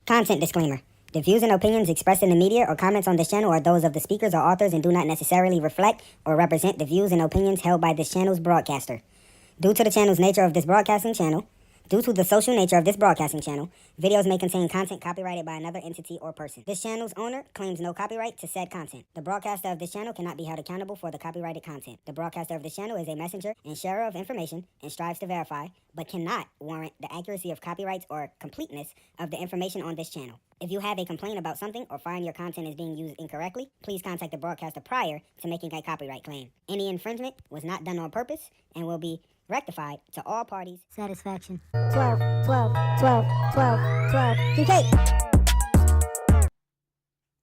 Content disclaimer. The views and opinions expressed in the media or comments on this channel are those of the speakers or authors and do not necessarily reflect or represent the views and opinions held by this channel's broadcaster. Due to the channel's nature of this broadcasting channel, Due to the social nature of this broadcasting channel, videos may contain content copyrighted by another entity or person. This channel's owner claims no copyright to said content. The broadcaster of this channel cannot be held accountable for the copyrighted content. The broadcaster of this channel is a messenger and sharer of information and strives to verify, but cannot warrant the accuracy of copyrights or completeness of the information on this channel. If you have a complaint about something or find your content is being used incorrectly, please contact the broadcaster prior to making a copyright claim. Any infringement was not done on purpose and will be rectified to all parties' satisfaction. 12, 12, 12, 12, 12. PK.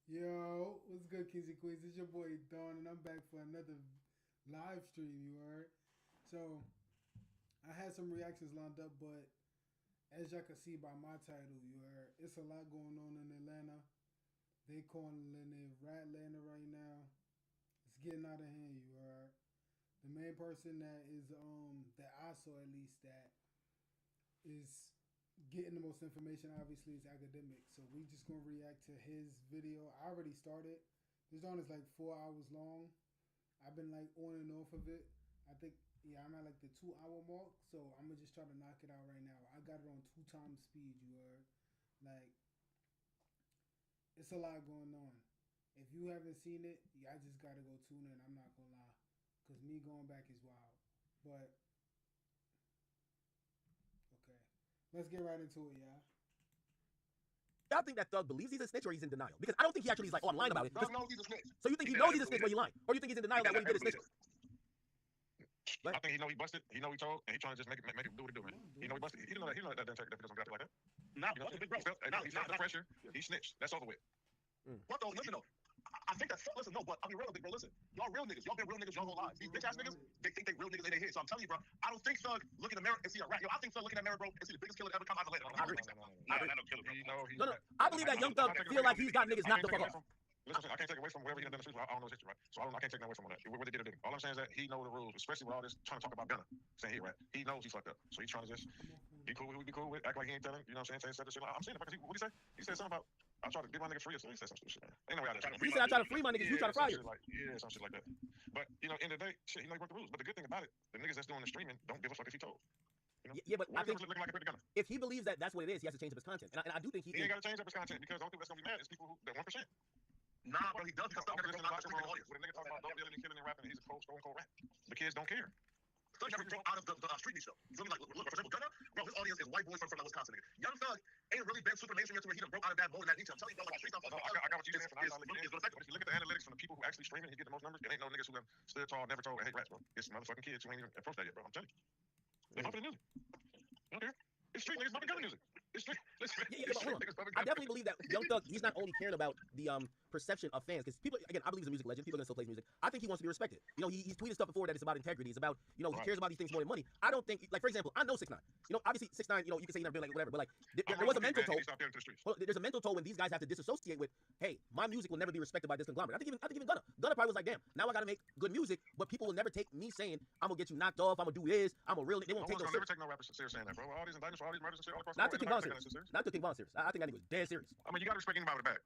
Yo, what's good, Kings and Queens? It's your boy Dawn, and I'm back for another live stream, you heard? So, I had some reactions lined up, but as y'all can see by my title, you heard, it's a lot going on in Atlanta. They calling it Ratlanta right now. It's getting out of hand, you heard? The main person that I saw at least, that is getting the most information, obviously, is Academic. So we just gonna react to his video. I already started. This one is like 4 hours long. I've been like on and off of it. I think, yeah, I'm at like the 2 hour mark. So I'm gonna just try to knock it out right now. I got it on 2x speed, you heard? Like, it's a lot going on. If you haven't seen it, yeah, I just gotta go tune in. I'm not gonna lie. Because me going back is wild. But, okay. Let's get right into it, y'all. Y'all think that Thug believes he's a snitch or he's in denial? Because I don't think he actually is like online about it. Thug knows he's a snitch. So you think he knows he's a snitch when he's lying? Or you think he's in denial that what he did is snitching? I think he know he busted. He know he told, and he trying to just make it do what he do, man. He know he busted. He know that didn't take that doesn't got it like that. Nah, you know, big bro. He felt the pressure. He snitched. That's over with. What though? Listen though. I think that's listen, no, but I'll be real, big bro. Listen, y'all real niggas. Y'all been real niggas your whole lives. These bitch ass niggas, they think they real niggas in their head. So I'm telling you, bro, I don't think Thug look in the mirror and see a rat. Yo, I think Thug look in the mirror, bro, and see the biggest killer ever come out of Atlanta. I agree. No killer, bro. No. I believe that Young Thug feel like he's got niggas knocked the fuck off. Listen, I can't take away from whatever he done in the streets. I don't know his history, right? So I can't take away from all that. What they did or didn't. All I'm saying is that he know the rules, especially with all this trying to talk about Gunna, saying he rat. He knows he fucked up, so he's trying to just be cool with, act like he ain't telling. You know what I'm saying? Say the shit. I'm saying it because what he say? He said something about I try to get my niggas free. So he said some shit. Ain't no way out there. He said I try to free my niggas, you try to fry it. Yeah, some shit like that. But you know, end of the day, shit, he know he broke the rules. But the good thing about it, the niggas that's doing the streaming don't give a fuck if he told. You know? Yeah, but I think looking like a pretty Gunna. If he believes that that's what it is, he has to change up his content. And I do think he ain't got to change up his content because the only people that's gonna be mad is people who that 1%. Nah, bro, he does because Thug never broke out of the audience. When a nigga talk about dope dealing and killing and rapping, he's a cold, stone cold rap. The kids don't care. Thug never broke out of the street meet show. You feel me? Like, look, for example, Gunna, bro, his audience is white boys from Wisconsin, nigga. Young Thug ain't really been super mainstream until he done broke out of that mode in that detail. I'm telling you, bro, like, street stuff. I got what you saying. If you look at the analytics from the people who actually streaming, he get the most numbers. It ain't no niggas who have stood tall, never told, hate rats, bro. It's motherfucking kids who ain't even approached that yet, bro. I'm telling you. They bumping the music. I don't care. It's street niggas bumping Gunna music. It's street. I definitely believe that Young Thug, he's not only caring about the perception of fans, because people, again, I believe he's a music legend. People are gonna still play music. I think he wants to be respected. You know, he's tweeted stuff before that it's about integrity. It's about, you know, he cares about these things more than money. I don't think, like, for example, I know 6ix9ine. You know, obviously 6ix9ine, you know, you can say he's never been like whatever, but like there was a mental toll. Well, there's a mental toll when these guys have to disassociate with, hey, my music will never be respected by this conglomerate. I think even Gunna probably was like, damn, now I gotta make good music, but people will never take me saying I'm gonna get you knocked off, I'm gonna do this, I'm a real. They won't take no. Never take no rappers serious saying that, bro. All these indictments for all these murders and shit all across the board. Not to King Von serious. I think that nigga was dead serious. I mean, you gotta respect anybody with a bag.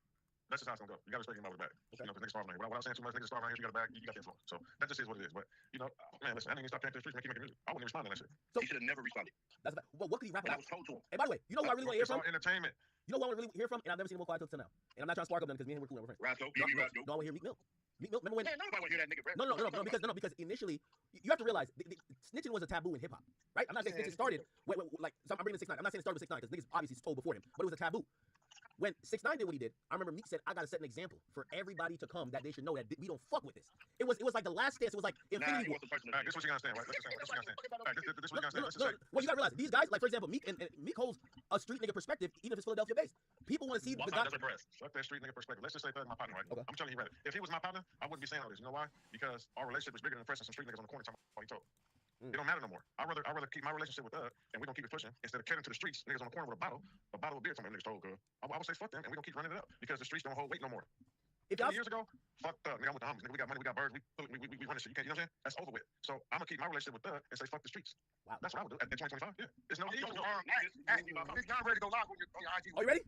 That's just how it's gonna go. You gotta respect anybody with a bag. Okay. You know, because niggas starving. Without saying too much, niggas starving here. You got a bag. You got the influence. So that just is what it is. But you know, man, listen, I didn't even stop paying to the streets, man. Keep making music. I wouldn't even respond to that shit. So he should have never responded. That's about. Well, what could he rap about? That was told to him. Hey, by the way, you know who I really want to hear from? Entertainment. You know who I want to really hear from? And I've never seen him quiet till now. And I'm not trying to spark up them because me and him were cool, we're friends. Rascal. No, I want to hear Meek Mill. Remember when? Man, nobody want to hear that nigga rap. No, because initially you have to realize snitching was a taboo in hip hop, right? I'm not saying snitching started like so I'm bringing 6ix9ine. I'm not saying it started with 6ix9ine because niggas obviously stole before him, but it was a taboo. When 6ix9ine did what he did, I remember Meek said, "I gotta set an example for everybody to come that they should know that we don't fuck with this." It was like the last stance. It was like Infinity War. This is what you gotta understand, right? This what you gotta understand. Well, you gotta realize these guys, like for example, Meek and Meek holds a street nigga perspective, even if it's Philadelphia based. People want to see the guy. Fuck that street nigga perspective. Let's just say Thug my partner, right? Okay. I'm telling you, right? If he was my partner, I wouldn't be saying all this. You know why? Because our relationship is bigger than pressing some street niggas on the corner talking about what he told. It don't matter no more. I'd rather keep my relationship with Thug and we don't keep it pushing instead of catering to the streets. Niggas on the corner with a bottle of beer from niggas told, girl. I would say fuck them and we don't keep running it up because the streets don't hold weight no more. 20 years ago, fuck Thug. Nigga, I'm with the homies. Nigga, we got money, we got birds, we run this shit. You know what I'm saying? That's over with. So I'm gonna keep my relationship with Thug and say fuck the streets. Wow. That's what I would do at 2025. Yeah. There's no He's not ready to go live on your IG. Are you ready?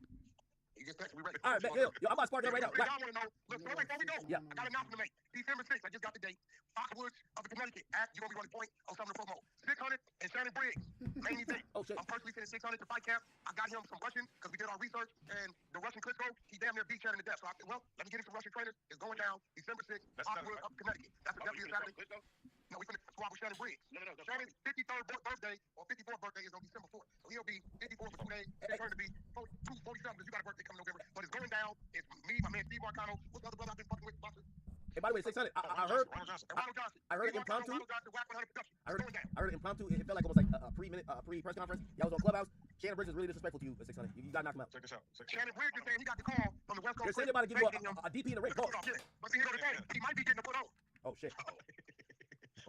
You just text me, we ready. All right, bet. Yo, I'm about to spark it up right now. Y'all want to know? Look, before we go, Yeah. I got an announcement to make. December 6th, I just got the date. Foxwoods up in Connecticut. You're going to be running point on some of the promo. 600 and Shannon Briggs. Main event. Oh, shit. I'm personally sending 600 to fight camp. I got him some Russian because we did our research, and the Russian Klitschko, he damn near beat Shannon to death. So I said, well, let me get him some Russian trainers. It's going down December 6th. Foxwoods up in Connecticut. That's a definitely Saturday. No, we finna squad with Shannon Briggs. No. Shannon's 53rd birthday or 54th birthday is on December 4th. So he'll be 54 for 2 days. And it's going to be 247 because you got a birthday coming November. But it's going down. It's me, my man Steve Marcano. What's the other brother I've been fucking with? Hey, by the way, 600. I heard. Ronald Johnson. I heard it impromptu. Ronald Johnson, Whack 100 Production. I heard it impromptu. It felt like almost like a pre-press conference. Y'all was on Clubhouse. Shannon Briggs was really disrespectful to you, 600. You got to knock him out. Check this out. Shannon Briggs is saying he got the call from the West Coast. They're saying they're about to give you a DP in the ring. But see, here go the thing. He might be getting the put on. Oh, shit.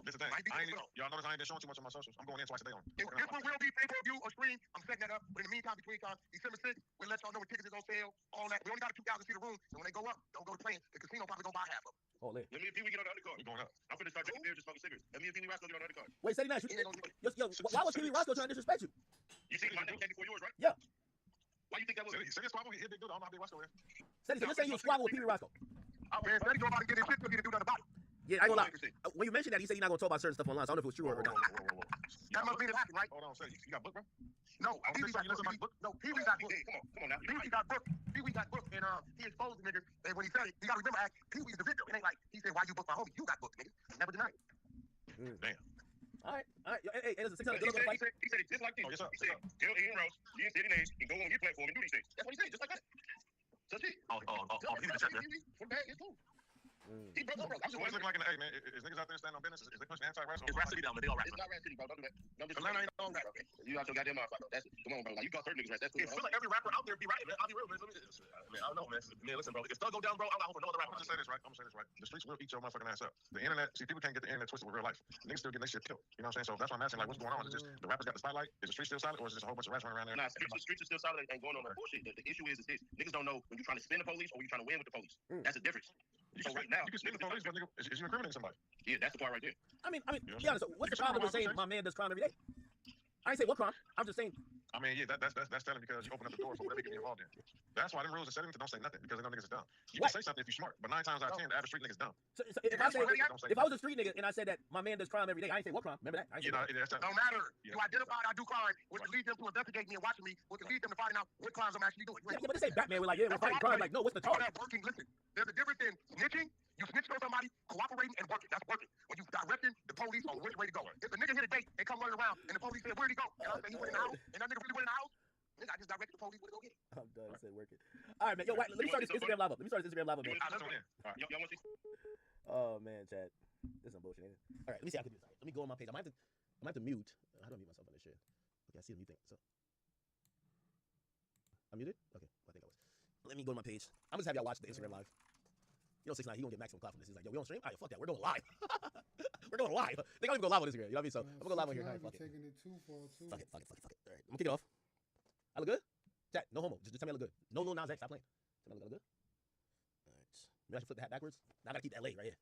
This is the thing. Y'all notice I ain't been showing too much on my socials. I'm going in twice a day on. It will be pay-per-view or stream. I'm setting that up. But in the meantime, between time, December 6th, we'll let y'all know when tickets are going to sell, all that. We only got a 2,000 seat room, so when they go up, don't go to playing. The casino probably going to buy half of them. Holy. Let me and Pee Wee get on the undercard. We going up. I'm finna start drinking beer, just smoking cigarettes. Let me and Pee Wee Roscoe get on the undercard. Wait, Steady Nash. Yo, why was Pee Wee Roscoe trying to disrespect you? You think my name came before yours, right? Yeah. Why you think that was? Say this squabble, he hit big dude. I don't know how big Roscoe is. Steady, so you're saying you squabble with Pee Wee Roscoe? Man, Steady go about and get his shit to get to do nothing about it. Yeah, I ain't gonna lie. When you mentioned that, he said he's not gonna talk about certain stuff online. So I don't know if it was true or not. Whoa. That must be the happen, right? Hold on, say you got booked, bro? No, Pee Wee got booked. No, Pee Wee got booked. Come on now. Pee Wee got booked. Pee Wee got booked, and he exposed the niggas. And when he said it, you gotta remember, Pee Wee's the victim. It ain't like he said, "Why you booked my homie?" You got booked, nigga. Never denied it. Damn. All right. Yo, hey, there's a 600. He said it just like this. Oh, yes, sir. He said, "Tell Ian Rose, you ain't Steady Nash, and go on your platform and do these things." That's what he said, just like that. That's it. He was bad. It's cool. He broke up. So what's it looking like in the A, man? Is niggas out there standing on business? Is they pushing anti-racism? It's Rap City down there. They all rap. It's not Rap City, bro. Don't do that. Atlanta ain't on rap. You out your goddamn mouth, bro. Come on, bro. Like, you call certain niggas rap. That's cool. It feels like every rapper out there be right, man. I'll be real, man. I don't know, man. Man, listen, bro. If Thug go down, bro, I'm not hoping no other rapper. I'm gonna say this right. The streets will eat your motherfucking ass up. The internet, see, people can't get the internet twisted with real life. Niggas still getting their shit killed. You know what I'm saying? So that's why I'm asking, like, what's going on? Is it just the rappers got the spotlight? Is the street still solid, or is it just a whole bunch of rats running around there? Nah, streets are still solid. Ain't going on that bullshit. The issue is this: niggas don't know when you're trying to spin the police or when you're trying to win with the police. That's the difference. So right now, you can spin the police, but nigga, is you incriminating somebody? Yeah, that's the part right there. I mean, be honest. What's the problem with saying my man does crime every day? I ain't say what crime. I'm just saying. I mean, yeah, that's telling because you open up the door for whatever you get involved in. That's why them rules are set in to don't say nothing because they know niggas is dumb. You can say something if you're smart, but 9 times out of 10, the average street nigga's dumb. So if I was a street nigga and I said that my man does crime every day, I ain't say what crime. Remember that? You know, that's no matter. You identified I do crime, which will lead them to investigate me and watching me, which will lead them to finding out what crimes I'm actually doing. Yeah, but this ain't Batman. We're like, yeah, we're fighting crime. Like, no, what's the charge? Working. Listen, there's a difference in snitching. You snitch on somebody, cooperating, and working. That's working. When you directing the police on which way to go. If the nigga hit a date and come running around and the police said, where'd he go? And I say, he went in the house, and that nigga really went in the house. Nigga, I just directed the police where to go get him. I'm done. I said working. All right, man. Yo, let me start this Instagram live up. man. Y'all want this? Oh, man, Chad. This is some bullshit, ain't it? All right, let me see how I can do this. Let me go on my page. I might have to mute. How do I mute myself on this shit? Okay, I see the mute thing. So, I'm muted? Okay, I think I was. Let me go to my page. I'm just have y'all watch the Instagram live. You know, 6ix9ine, he gonna get maximum clout from this. He's like, yo, we on stream? All right, fuck that. We're going live. We're going live. They don't even go live on Instagram. You know what I mean? So, I'm gonna go live on here. All right, fuck it. Taking it too far, too. Fuck it. All right, I'm gonna kick it off. I look good? Chat, no homo. Just tell me I look good. No Lil Nas X, stop playing. Tell me I look good? All right. Maybe I should flip the hat backwards. Now I gotta keep LA right here.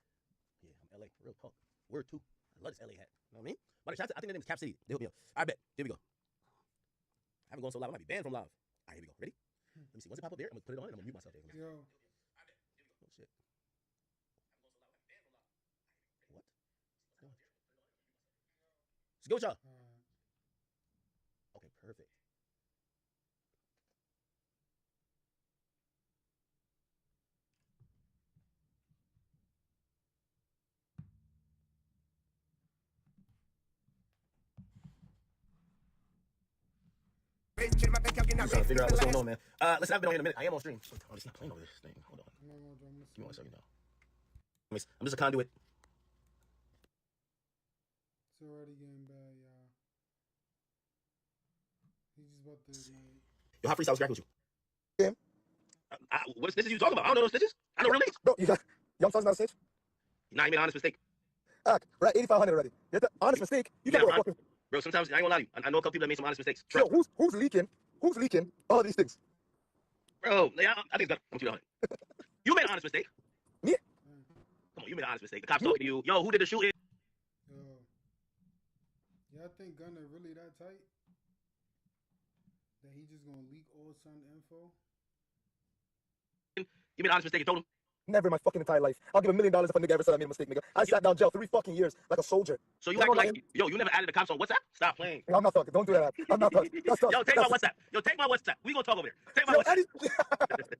Yeah, I'm LA. Real talk. Word 2. I love this LA hat. You know what I mean? But I think the name is Cap City. They hook me up. All right, bet. Here we go. I haven't gone so live. I might be banned from live. All right, here we go. Ready? Let me see. Once it pop up there, I'm gonna put it on and I'm gonna mute myself there. Yo. Oh, shit. What? Let's go with y'all. Okay, perfect. I'm trying to figure out what's going on, man. Listen, I've been on here in a minute. I am on stream. Oh, it's not playing over this thing. Hold on. Give me 1 second now. I'm just a conduit. It's already getting bad, y'all. He's just about to ignite. Yo, how freestyle scrap with you? Yeah. What snitches you talking about? I don't know no snitches. I know real niggas. Bro, you got Young Thug's not a snitch? Nah, you made an honest mistake. We're at 8,500 already. You had the honest mistake. You can't go fucking. Bro, sometimes I ain't gonna lie to you. I know a couple people that made some honest mistakes. Yo, who's leaking? Who's leaking all these things? Bro, I think it's better. I'm too honest. You made an honest mistake. Me? Come on, you made an honest mistake. The cops talking to you. Yo, who did the shooting? Yo. Y'all think Gunna really that tight? That he just gonna leak all Sun info? You made an honest mistake and told him. Never in my fucking entire life. I'll give $1 million if a nigga ever said I made a mistake, nigga. I sat down jail 3 fucking years like a soldier. So you Never act like, lying. yo, you never added the cops on WhatsApp? Stop playing. I'm not talking. Don't do that. I'm not talking. That's Yo, take my WhatsApp. Yo, take my WhatsApp. We gonna talk over there. Take my Yo, WhatsApp.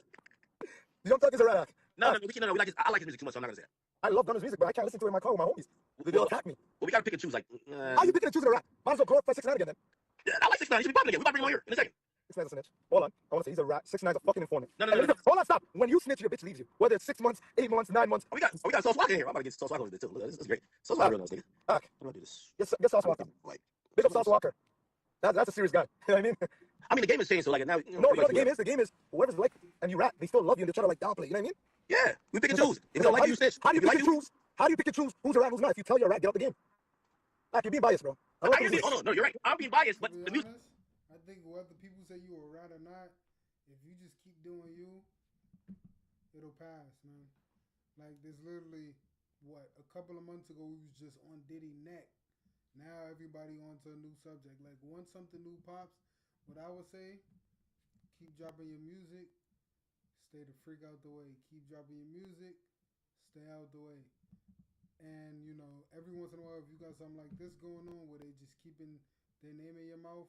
Young Thug is a rat act. No, we like his, I like his music too much, so I'm not gonna say that. I love Gunna's music, but I can't listen to it in my car with my homies. They'll attack me. Well, we gotta pick and choose. Like, How you picking and choosing a rap? Might as well glorify 6ix9ine again then. I like 6ix9ine. He should be popping again. We about to bring him on here in a second. 6ix9ine's a snitch. Hold on. I want to say he's a rat. 6ix9ine's a fucking informant. No. Hold on, stop. When you snitch, your bitch leaves you. Whether it's 6 months, 8 months, 9 months. We got Sauce Walker in here. I'm about to get Sauce Walker over there too. Look, this is great. Sauce Walker real nice, nigga. Fuck. I'm gonna do this. Get Sauce Walker. Like, Big up Sauce Walker. That's a serious guy. You know what I mean? I mean, the game has changed, so like now. No, you know what the game is? The game is whoever's like and you rap, they still love you and they try to like downplay. You know what I mean? Yeah, we pick and choose. If you don't like you, snitch. How do you If you pick like and choose? How do you pick and choose who's a rat, who's not? If you tell your rat, get out the game. Like, you're being biased, bro. I love music. Oh no, you're right. I'm being biased, but To be the music. honest, I think whether people say you a rat or not, if you just keep doing you, it'll pass, man. Like there's literally what a couple of months ago we was just on Diddy neck. Now everybody on to a new subject. Like once something new pops, what I would say, keep dropping your music, stay the freak out the way. Keep dropping your music, stay out the way. And you know, every once in a while, if you got something like this going on where they just keeping their name in your mouth,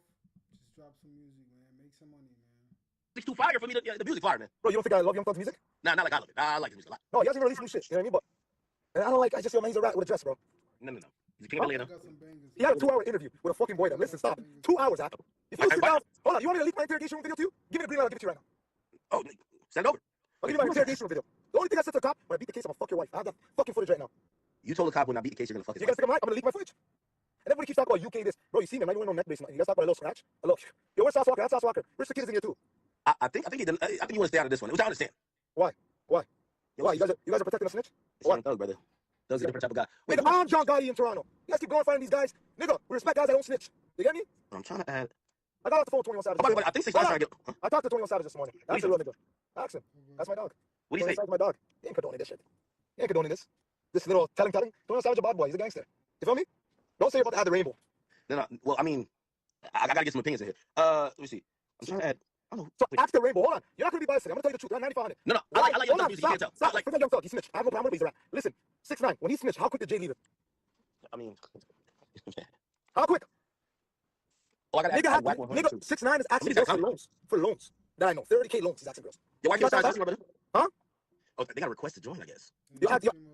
just drop some music, man. Make some money, man. It's too fire for me. The music fire, man. Bro, you don't think I love Young Thug's music? Nah, not like I love it. I like his music a lot. No, he hasn't released new shit. You know what I mean? But and I don't like. I just feel man, he's a rat with a dress, bro. No. He's a king of Atlanta. Got some bangers. He had a 2-hour interview with a fucking boy. Then listen, stop. 2 hours after. If you sit down, hold on. You want me to leak my interrogation room video to you? Give me the green light. I'll give it to you right now. Oh, send it over. I'll give you my interrogation room video. The only thing I said to the cop when I beat the case, I'm gonna fuck your wife. I have that fucking footage right now. You told the cop when I beat the case, you're gonna fuck his You guys wife. think I'm right? I'm gonna leak my footage. And everybody keeps talking about UK this. Bro, you see me, I'm not even on neck brace. You guys talk about a little scratch. A little. Yo, where's Sauce Walker? That's Sauce Walker. Where's the kid is in here too? I think you want to stay out of this one, which I understand. Why? Why? Why? You guys are protecting a snitch? It's Young Thug, brother. Thug's a different type of guy. Wait, Nigga, I'm John Gotti in Toronto. You guys keep going finding these guys. Nigga, we respect guys that don't snitch. You get me? I'm trying to add. I got off the phone with 21 Savage. Oh, by the way, I think 6ix9ine's trying to get. I talked to 21 Savage this morning. That's a real nigga. Ask him. That's my dog. What do you say? That's my dog. He ain't condoning this shit. He ain't condoning this. This little telling. 21 Savage a bad boy. He's a gangster. You feel me? Don't say you're about to add the rainbow. No. Well, I mean, I gotta get some opinions in here. Let me see. I'm trying to add. I don't know. So ask the rainbow. Hold on. You're not gonna be biased today. I'm gonna tell you the truth. I'm 95 on it. No. I like Young Thug music. You can't tell. Stop. Like, Forget Young Thug. He snitched. I have no problem with he's a rat. Listen, 6ix9ine. When he snitched, how quick did Jay leave it? I mean, How quick? oh, I gotta Nigga, add whack 100 nigga, too. 6ix9ine is asking What is girls that? for loans. That I know. 30K loans he's asking girls. Your wife You your got size, that? brother? Huh? Oh, they got a request to join, I guess.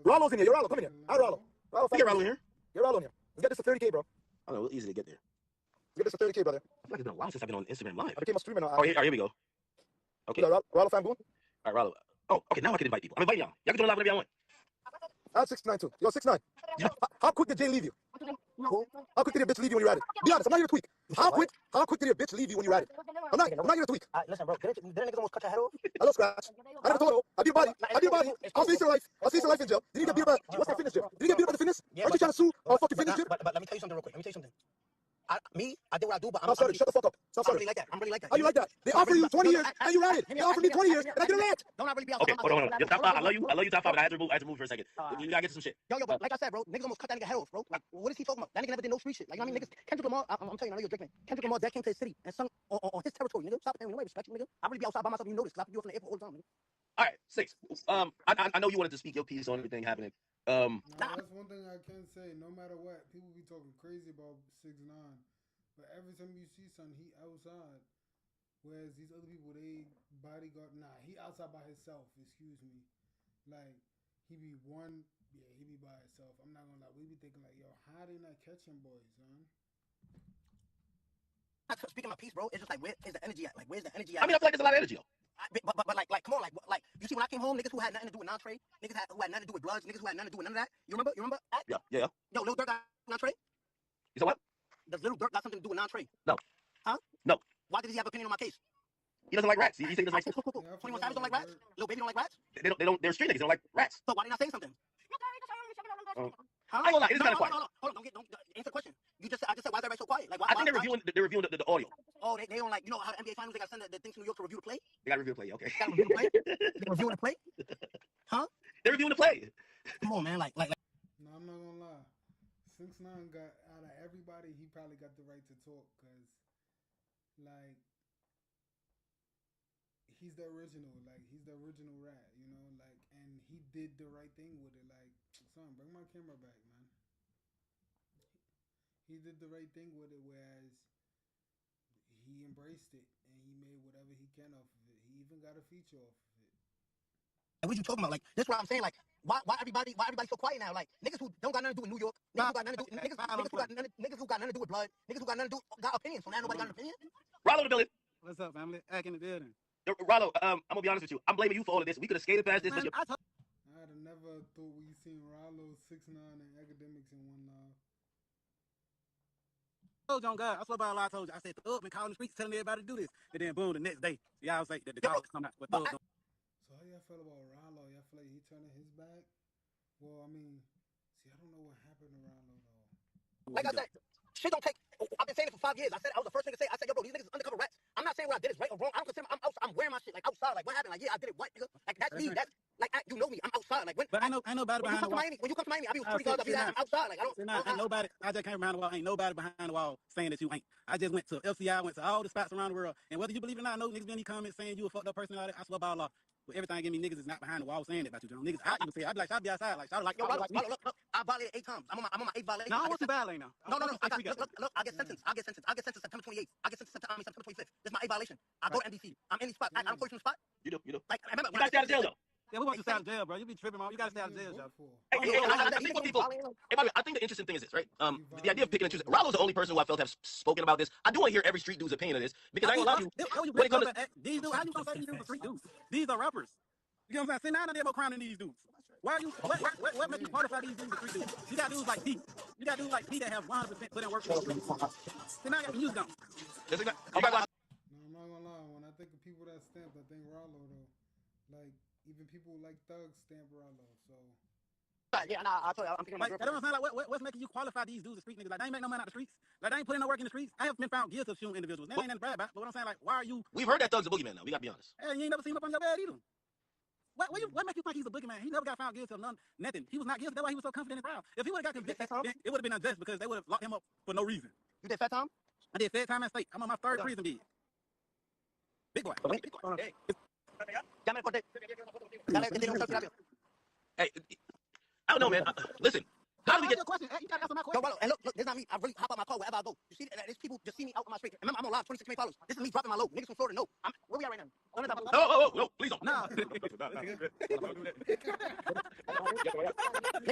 Rollo's in here. You're Rollo. Come in here. Hi, Rollo. Rollo, We get Rollo in here. You're Rollo in here. Let's get this to 30K, bro. I don't know. Easy to get there. Let's get this to 30K, brother. I feel like it's been a while since I've been on Instagram Live. I became a streamer now. Oh, here we go. Okay. You got Rollo fan boom? All right, Rollo. Oh, okay. Now I can invite people. I'm inviting y'all. Y'all can join live whenever y'all want. I have 6ix9ine too. Yo, 6ix9ine. Yeah. How quick did Jay leave you? How quick did your bitch leave you when you ratted? Be honest, I'm not here to tweak. How quick did your bitch leave you when you ratted? I'm not here to tweak. Listen, bro, didn't niggas almost cut your head off? I love scratch. I never told her. I beat your body. I'll face your life. I'll face your life in jail. Did you get beat up by, what's that fitness jail? Did you get beat up by the fitness? Aren't you trying to sue on fucking fitness jail? But let me tell you something real quick. I did what I do, but I'm sorry, shut the fuck up. Stop I'm sorry. really like that. I'm really like that. How you like that? They offer you 20 years and you ratted. They offered me 20 years and I didn't rant. Don't I really be Okay, hold on. Yo, top five. I love you, top five, but I had to move for a second. You gotta get to some shit. Yo, but like I said, bro, niggas almost cut that nigga head off, bro. Like, what is he talking about? That nigga never did no street shit. Like, you know what I mean, niggas, Kendrick Lamar, I'm telling you, I know you're a Drake man. Kendrick Lamar, that came to his city and sung on his territory, nigga. Stop playing with nobody, respect you, nigga. I really be outside by myself, you know this, 'cause I do it from the airport all the time, nigga. All right, 6. I know you wanted to speak your piece on everything happening. Now, that's one thing I can say. No matter what, people be talking crazy about 6ix9ine, but every time you see something, he outside. Whereas these other people, they bodyguard. Nah, he outside by himself. Excuse me. Like he be by himself. I'm not gonna lie. We be thinking like, yo, how they not catching boys, son? Speaking my piece, bro, it's just like, where's the energy at? Like, where's the energy I at? mean, I feel like there's a lot of energy, though. But like, come on, like, you see when I came home, niggas who had nothing to do with non-trade, niggas who had nothing to do with Bloods, niggas who had nothing to do with none of that. You remember? Yeah. Yo, Lil Durk got non-trade? You said what? Does Lil Durk got something to do with non-trade? No. Huh? No. Why did he have an opinion on my case? He doesn't like rats. He thinks he doesn't like. Cool. 21 Savage don't like rats? Lil Baby don't like rats? They don't. They're street niggas. They don't like rats. So why did I say something? Huh? Huh? I ain't gonna lie, it is No, kinda quiet. Hold on, don't answer the question. I just said, why is everybody so quiet? Like, why? I think they're reviewing the audio. Oh, they don't like, you know how NBA finals, they got to send the things to New York to review the play? They got to review the play. Okay. They got to review the play? They reviewing the play? Huh? They're reviewing the play. Come on, man. Like. No, I'm not gonna lie. 6ix9ine got out of everybody. He probably got the right to talk because, like, he's the original. Like he's the original rat. You know, like and he did the right thing with it. Like son, bring my camera back, man. He did the right thing with it, whereas he embraced it and he made whatever he can off of it. He even got a feature off of it. And what you talking about? Like, that's what I'm saying. Like, why everybody so quiet now? Like, niggas who don't got nothing to do with New York, niggas who got nothing to do, niggas who got nothing to do with blood, niggas who got nothing to do, got opinions. So now nobody got an opinion. Rollo in the building. What's up, family? Ack in the building. Rollo, I'm gonna be honest with you. I'm blaming you for all of this. We could have skated past this. Man, I I'd have never thought we seen Rollo 6ix9ine and academics in one live. told you on God. I swear by Allah, I told you. I said, Thug been calling the streets telling everybody to do this. And then boom, the next day, y'all say that the calls come out. But Thug don't. So how y'all feel about Rollo? Y'all feel like he turning his back? Well, I mean, see, I don't know what happened to Rollo though. Like I said, shit don't take. I've been saying it for 5 years. I was the first thing to say. I said, yo, bro, these niggas undercover rats. I'm not saying what I did is right or wrong. I don't consider I'm wearing my shit like outside. Like what happened? Like yeah, I did it. What? Nigga? Like that's me. That's like you know me. I'm outside. Like when. But ain't nobody behind the wall. When you come to Miami, I be with 20 guys. I'm outside. Like I don't. Ain't nobody. I just came behind the wall. Ain't nobody behind the wall saying that you ain't. I just went to FCI. Went to all the spots around the world. And whether you believe it or not, I know niggas been in these comments saying you a fucked up person. All that. I swear by Allah. But everything give me niggas is not behind the wall saying it about you, John. Niggas out even say I'd be like, I'd be outside. Like, yo, look, I violated 8 times. I'm on my 8th violation. No, I want you violating now. No. Look, I get sentenced. I get sentenced September 28th. I get sentenced September 25th. This is my 8th violation. I go to MDC. I'm in the spot. I'm close to the spot. You do. Like, remember, You gotta stay out of jail though. Yeah, we want you to stay out of jail, bro. You be tripping, man. You gotta stay out of jail, Joe. I think what people. I think the interesting thing is this, right? The idea of picking and choosing. Rollo's the only person who I felt have spoken about this. I do want to hear every street dude's opinion of this because I ain't gonna lie to you. When it comes to these dudes, how you gonna say these dudes are street dudes? These are rappers. You know what I'm saying? See, now they're more crowning these dudes. Why are you? What makes you qualify these dudes as street dudes? You got dudes like P. You got dudes like P that have 100% put in work for the street. See, now you got the music on. No, I'm not gonna lie. When I think of people that stamped, I think Rollo though. Like even people like Thug stamp Rollo. So. Yeah, nah, I told you, I'm picking my Like, girlfriend. Like, what's making you qualify these dudes as street niggas? Like, they ain't make no money out the streets. Like, they ain't putting no work in the streets. I have been found guilty of shooting individuals. That ain't nothing bad about. But what I'm saying, like, why are you? we've heard that Thug's a boogeyman now. We gotta be honest. Hey, you ain't never seen him up on your bed either. What make you think he's a boogeyman? He never got found guilty of nothing. He was not guilty. That's why he was so confident and proud. If he would have got convicted, it would have been unjust because they would have locked him up for no reason. You did fat time? I did fed time at state. I'm on my 3rd prison bid. Big boy. Hey. Hey, I don't know, man. Listen, how do we get? Your question? Hey, you gotta answer my Yo, question. Rollo, and look, this is not me. I really hop out my car wherever I go. You see, these people just see me out on my street. Remember, I'm on live, 26 million followers. This is me dropping my load. Niggas from Florida know. Where we at right now? No, please don't. No. Nigga,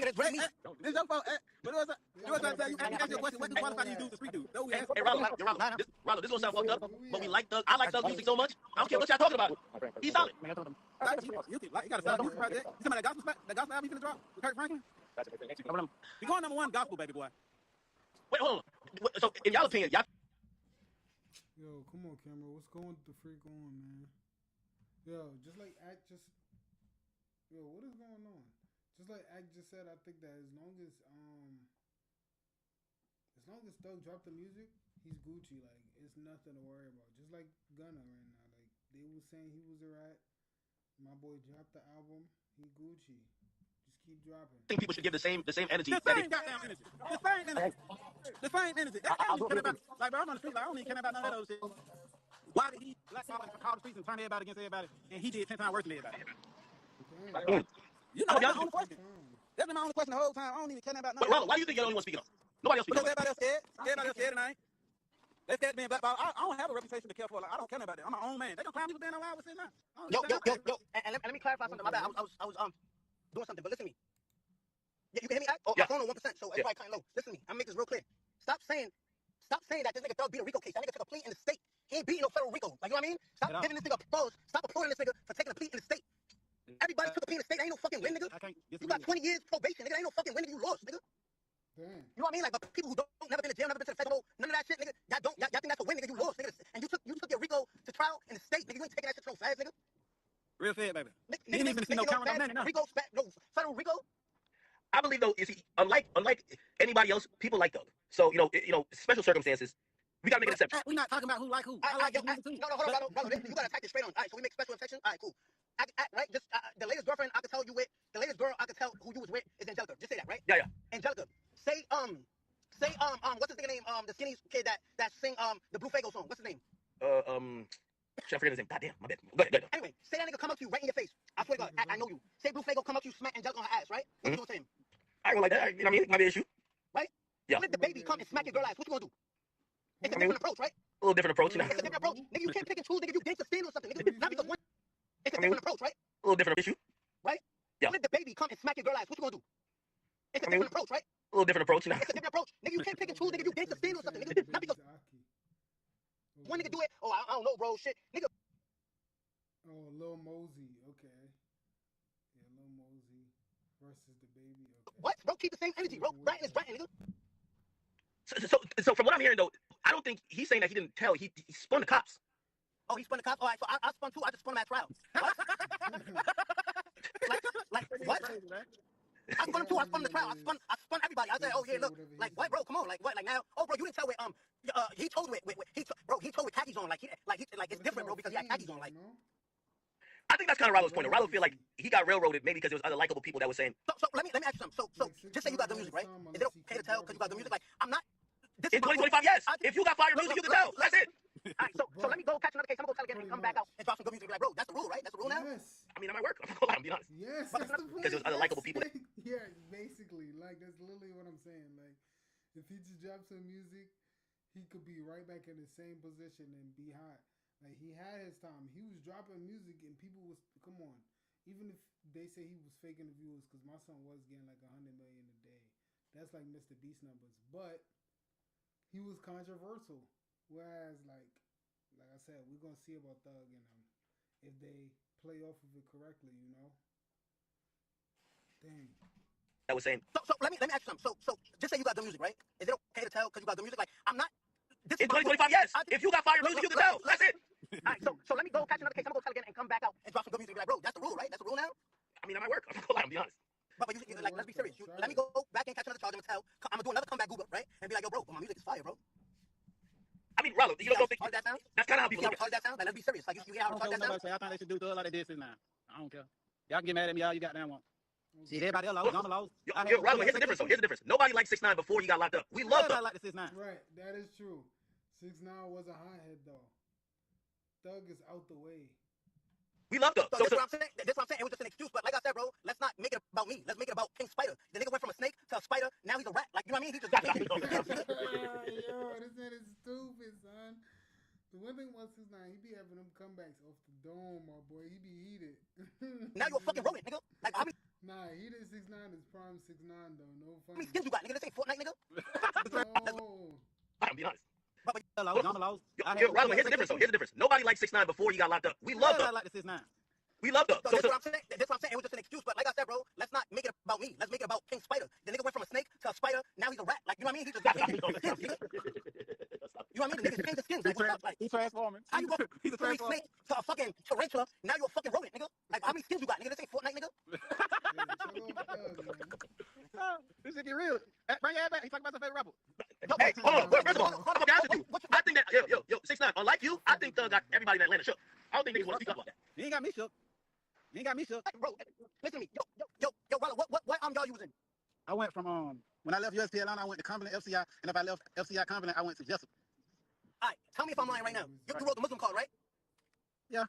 that's really me. It's your fault. But you was trying to say, you ask your question, what do qualify these dudes as street dudes? Hey, Rollo, this gonna sound fucked up, but we like Thug. I like Thug music so much. I don't care what y'all talking about. He's solid. You gotta sell a music project. You talking about the gospel album you finna drop with Kirk Franklin? We going #1 gospel, baby boy. Wait, hold on. So, in y'all opinion, y'all. Yo, come on, camera. What's going the freak on, man? Yo, just like Act just. Yo, what is going on? Just like Act just said, I think that as long as Thug dropped the music, he's Gucci. Like it's nothing to worry about. Just like Gunna right now. Like they was saying he was a rat. My boy dropped the album. He Gucci. Just keep dropping. I think people should give the same energy. The same goddamn energy. The same energy. I don't even care about. Like, bro, I'm on the street. Like, I don't even care about none of those shit. Why did he call the streets and turn everybody against everybody? And he did 10 times worse than everybody. You know, that's my only question. That's been my only question the whole time. I don't even care about none. But Rollo, why do you think you're the only one speaking up? Nobody else speaking Because up. everybody else scared. Everybody else scared tonight. They scared being black. I don't have a reputation to care for. Like, I don't care about that. I'm my own man. They gonna clown me for being alive with shit now. Yo. And let me clarify something. My bad. I was doing something, but listen to me. Yeah, you can hear me? Oh, yeah. My phone on 1%, so everybody kind of low. Listen to me. I'm making this real clear. Stop saying that this nigga Thug beat a RICO case. That nigga took a plea in the state. He ain't beating no federal RICO. Like, you know what I mean? Stop giving this nigga applause. Stop applauding this nigga for taking a plea in the state. Everybody took a plea in the state. That ain't no fucking win, nigga. You got 20 years probation, nigga. That ain't no fucking win, nigga. You lost, nigga. Damn. You know what I mean? Like, but people who don't never been to jail, never been to the federal, none of that shit, nigga. Y'all think that's a win, nigga. You lost, nigga. And you took your RICO to trial in the state, nigga. You ain't taking that shit so fast, nigga. Real fed, baby. Nigga, You didn't even see no camera, no. RICO, no federal RICO. I believe though, unlike anybody else, people like Thug. So special circumstances, we gotta make an exception. We're not talking about who like who. No, hold on, brother. You gotta attack this straight on. All right, so we make special exception. All right, cool. Right, just the latest girlfriend I could tell you with, the latest girl I could tell who you was with is Angelica. Just say that, right? Yeah. Angelica, say what's his nigga name? The skinny kid that sing the Blue Fago song. What's his name? Should I forget his name? Goddamn, my bad. Go ahead. Anyway, say that nigga come up to you right in your face. I swear to God, I know you. Say Blue Fago come up to you, smack and jump on her ass, right? What you doing to him? I go like that. You know what I mean? Might be an issue. Right? Yeah. Let the baby come and smack your girl ass. What you gonna do? It's a I mean, different approach, right? A little different approach, you know. It's a different approach. Nigga, you can't pick and choose, nigga. You gangsta stand or something, nigga. Not because one. It's a different approach, right? A little different issue. Right? Yeah. Let the baby come and smack your girl ass. What you gonna do? It's a different approach, right? A little different approach, you know. It's a different approach. Nigga, you can't pick and choose, nigga. You gangsta stand or something, nigga. Not because one nigga do it. Oh, I don't know, bro. Shit, nigga. Oh, Lil Mosey. Okay. Yeah, Lil Mosey versus the baby. Okay. What? Bro, keep the same energy, bro. Writing is writing, nigga. So from what I'm hearing though, I don't think he's saying that he didn't tell. He spun the cops. Oh, he spun the cops. All right, so I spun too. I just spun him at trial. What? like what? I spun him too. I spun the trial. I spun everybody. I said, oh yeah, look, like what, bro? Come on, like what? Like now? Oh, bro, you didn't tell he told with he told with khakis on. Like it's different, bro, because he had khakis on. Like. I think that's kind of Rollo's point. Rollo feel like he got railroaded maybe because there was other likable people that were saying. So let me ask you something. So just say you got the music, right? Is it okay to tell because you got the music? Like I'm not. In 2025, yes. If you got fire music, you can tell. That's it. All right, so let me go catch another case. I'm gonna go tell again and come back out and drop some good music. Be like, bro, that's the rule, right? That's the rule now. Yes. I mean, that might work. I'm being honest. Yes, that's the because there was other likable people. Yeah, basically, like that's literally what I'm saying. Like, if he just drops some music, he could be right back in the same position and be hot. Like he had his time. He was dropping music and people was come on. Even if they say he was faking the views, because my son was getting like 100 million a day. That's like Mr. Beast numbers, but he was controversial. Whereas, like I said, we're gonna see about Thug and if they play off of it correctly, you know. Dang. I was saying. So let me ask you something. So just say you got the music, right? Is it okay to tell because you got the music? Like I'm not. In 2025, yes. If you got fire music, you can tell. That's it. All right, so let me go catch another case. I'm gonna go tell again and come back out and drop some good music. Be like, bro, that's the rule, right? That's the rule now. I mean, that might work. I'm being honest. But you like, let's be serious. Let me go back and catch another charge. I'm gonna do another comeback Google, right? And be like, yo, bro, my music is fire, bro. I mean, Rollo, you don't think that sound? That's kind of how people look at that sound. Like, let's be serious. Like you hear how retarded that sound? I think they should do Thug like they did since now. I don't care. Y'all can get mad at me all you got damn want. See, everybody else lost. I'm lost. Yo, Rollo, here's the difference, though. Here's the difference. Nobody liked 6ix9ine before he got locked up. We loved him. Like the 6ix9ine. Right, that is true. 6ix9ine was a hothead though. Thug is out the way. We loved him. So that's what I'm saying. That's what I'm saying. It was just an excuse. But like I said, bro, let's not make it about me. Let's make it about King Spider. The nigga went from a snake to a spider. Now he's a rat. Like, you know what I mean? He just. Yo, this man is stupid, son. The one thing about 6ix9ine, he be having them comebacks off the dome, my boy. He be heated. Now you a fucking rodent, nigga. Like, how many? Nah, heated 6ix9ine is prime 6ix9ine though. No fun. How many skins you got, nigga? This ain't Fortnite, nigga. No. I'm being honest. I'm lost. Yo, Rollo, here's the difference, though. Here's the difference. Nobody liked 6ix9ine before he got locked up. We loved him. Like the 6ix9ine. We loved him. So that's what I'm saying. That's what I'm saying. It was just an excuse. But like I said, bro, let's not make it about me. Let's make it about King Spider. The nigga went from a snake to a spider. Now he's a rat. Like, you know what I mean? He just. You know what I mean? The nigga changed the skins. Like, He's transforming. how you go from a snake to a fucking tarantula? Now you're a fucking rodent, nigga. Like, how many skins you got, nigga? This ain't Fortnite, nigga. This shit get real. Bring your ass back. He talking about your favorite rapper. Hey, hold on. First of all, I'm gonna be honest with you. I think that yo, 6ix9ine, unlike you, I think Thug got everybody in Atlanta shook. I don't think niggas want to speak up about that. You ain't got me shook. You ain't got me shook. Hey, bro, listen to me. Yo, Rollo, what y'all using? I went from when I left USP Atlanta, I went to Cumberland, FCI, and if I left FCI Cumberland, I went to Jessup. All right, tell me if I'm lying right now. You wrote the Muslim card, right? Yeah.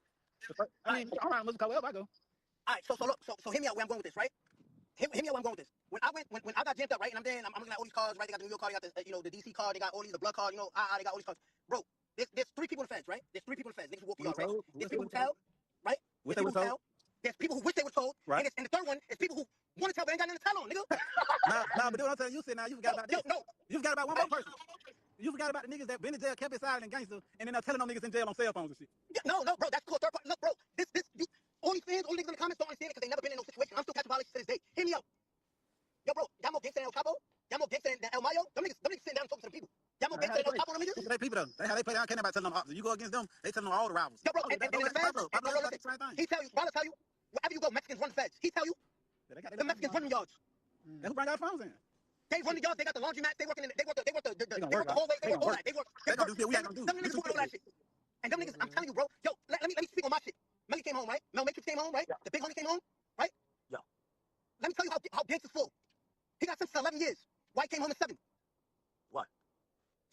I mean, I'm around Muslim card wherever I go. All right, so look, so hear me out where I'm going with this, right? Hear me out where I'm going with this. When I got jammed up, right, and I'm there, and I'm looking at all these cards, right? They got the New York card, they got the the DC card, they got all these, the blood card, they got all these cards. Bro, there's 3 people in the feds, right? There's 3 people in the feds. Niggas who walk the yard, right? There's people who tell, right? Wish they were told. There's people who wish they were told, right? And the third one is people who want to tell but ain't got nothing to tell on, nigga. Nah, but do what I'm telling you, now you forgot about this. No. You forgot about one more person. You forgot about the niggas that been in jail, kept it silent and gangster, and then they're telling them niggas in jail on cell phones and shit. No, bro, that's cool. Third party. Look, bro, all these fans, all niggas in the comments don't understand it because they never been in no situation. I'm still catching violations to this day. Hear me out. Yo, bro, y'all more gangster than El Chapo? Y'all more gangster than El Mayo? Them niggas sitting down and talking to the people. Y'all more gangster than El Chapo, them niggas? They people though. They how they play. I don't care about telling them opposite. You go against them, they telling them all the rivals. Yo, bro, and the feds, he tell you, Bala tell you, wherever you go, Mexicans run the feds. He tell you, the Mexicans run the yards. They who bring out phones in? They run the yards. They got the laundromat. They work the hallway. They work all that. They work. We ain't gonna do. Them niggas work all that shit. And them niggas, I'm telling you, bro. Yo, let me speak on my shit. Melly came home, right? Mel Matrix came home, right? Yeah. The big homie came home, right? Yeah. Let me tell you how gangster's full. He got sentenced to 11 years. Why he came home in 7? What?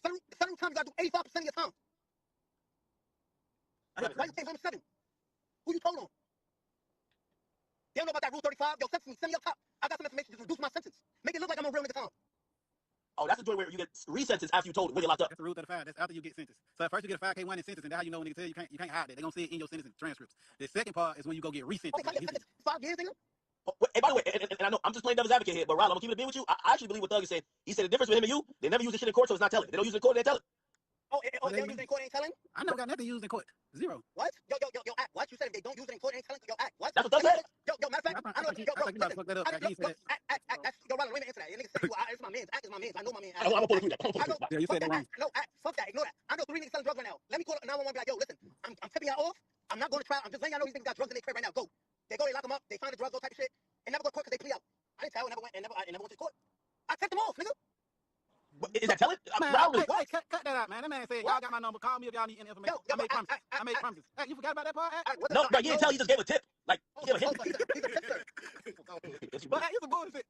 Federal time, you gotta do 85% of your time. Why you came home 7? Who you told on? They don't know about that Rule 35. Yo, send me up top. I got some information to reduce my sentence. Make it look like I'm a real nigga Tom. Oh, that's the joint where you get resentenced after you told when you're locked up. That's the Rule 35. That's after you get sentenced. So at first you get a 5K1 in sentence, and that's how you know when niggas tell you can't hide that. They're gonna see it in your sentencing transcripts. The second part is when you go get resentenced. Okay, can I get 5 years, nigga? Oh, and by the way, and I know I'm just playing devil's advocate here, but Ron, I'm gonna keep it a beat with you. I actually believe what Doug is saying. He said the difference with him and you, they never use this shit in court, so it's not telling. They don't use it in court, they tell it. Oh, they don't use it in court, ain't telling? I never got nothing used in court. Zero. What? Yo, act. What? You said if they don't use it in court, ain't telling? Yo, act. What? That's what Doug said. Yo, matter of fact, I know. Yo, bro, I think you might fuck that up. Act. Yo, Ronald, let me answer that. Nigga say it's my man's. Act is my man's. I know my man. I'm gonna pull through that. Yeah, you said that wrong. No, act. Fuck that. Ignore that. I know 3 niggas selling drugs right now. Let me call 911 and be like, yo, listen, I'm tipping y'all off. I'm not going to trial. I'm just letting y'all know these niggas got drugs in their crib right now. Go. They go, they lock them up. They find the drugs, all type of shit. And never go to court because they plea out. I didn't tell. I never went to court. I tipped them off, nigga. Is that telling? Man, hey, cut that out, man. That man said, y'all got my number. Call me if y'all need any information. Yo, I made promises. Hey, you forgot about that part? No, bro, you didn't tell. You just gave a tip. Like, give a hint. He's a tipster. But hey, it's a bullshit.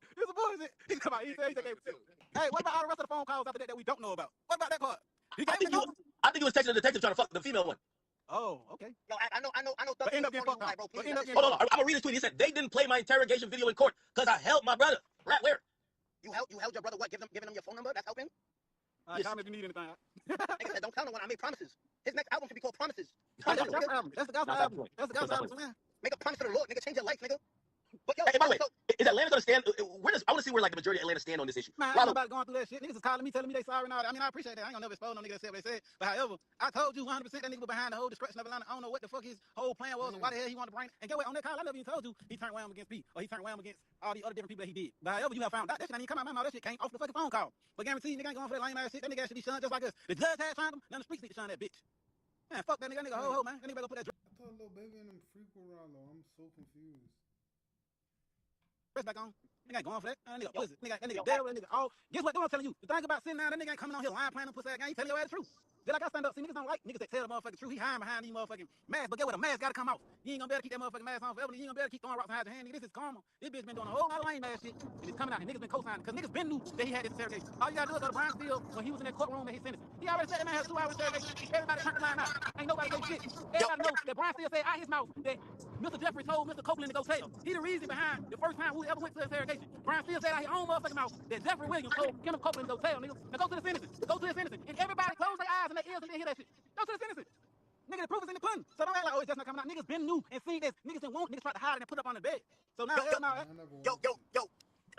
He come out. He said gave a tip. Hey, what about all the rest of the phone calls after that we don't know about? What about that part? I think you was texting the detective trying to fuck the female one. Oh, okay. Yo, I know. But end up getting fucked up. Hold on, I'm gonna read this tweet. He said they didn't play my interrogation video in court because I held my brother. Right where? You held your brother what? Giving him your phone number? That's helping? Yes. Call me if you need anything. Nigga said, don't tell no one I made promises. His next album should be called Promises. That's the gospel album. That's the gospel album, man. Make a promise to the Lord, nigga. Change your life, nigga. But yo, hey, by the way, is Atlanta gonna stand? I want to see where like the majority of Atlanta stand on this issue. Man, I ain't nobody going through that shit. Niggas is calling me, telling me they sorry and all that. I mean, I appreciate that. I ain't gonna never expose no nigga that said what they said. But however, I told you 100% that nigga was behind the whole destruction of Atlanta. I don't know what the fuck his whole plan was or why the hell he wanted to bring it. And get what? On that call, I never even told you he turned Wham against P or he turned Wham against all the other different people that he did. But however, you have found out that shit ain't even come out my mouth. That shit came off the fucking phone call. But guarantee you, nigga ain't going for that lame ass shit. That nigga should be shunned just like us. The judge had shunned him. Now the streets need to shun that bitch. Man, fuck that nigga. Ho, man. That nigga better put that I thought Lil Baby and them freak around though. I'm so confused. dress back on. Nigga ain't going for that. That nigga pussy. That nigga devil. That nigga all. Guess what? I'm telling you. The thing about sitting down, that nigga ain't coming on here lying, playing them pussy ass game. He telling your ass the truth. Just like I stand up, see niggas don't like niggas that tell the motherfucking truth. He hiding behind these motherfucking masks. But get what? A mask gotta come off. You ain't gonna be able to keep that motherfucking mask on forever. You ain't gonna be able to keep throwing rocks behind your hand. Nigga, this is karma. This bitch been doing a whole lot of lame ass shit. And it's coming out. And niggas been co-signing. Because niggas been knew that he had this interrogation. All you gotta do is go to Brian Steele when he was in that courtroom that he sentenced. He already said that man has 2 hours interrogation. Everybody turned the line out. Ain't nobody gave shit. Everybody knows that Brian Steele said out his mouth that Mr. Jeffrey told Mr. Copeland to go tell. He the reason behind the first time we ever went to the interrogation. Brian Steele said out his own motherfucking mouth that Jeffrey Williams told Kenneth Copeland to go tell, nigga. Now go to the sentencing. Go to the sentencing. And everybody close their eyes and their ears and they hear that shit. Go to the sentencing. Nigga, the proof is in the pudding. So don't act like, oh, it's just not coming out. Niggas been new and seen this. Niggas didn't want. Niggas tried to hide it and put it up on the bed. So now, yo.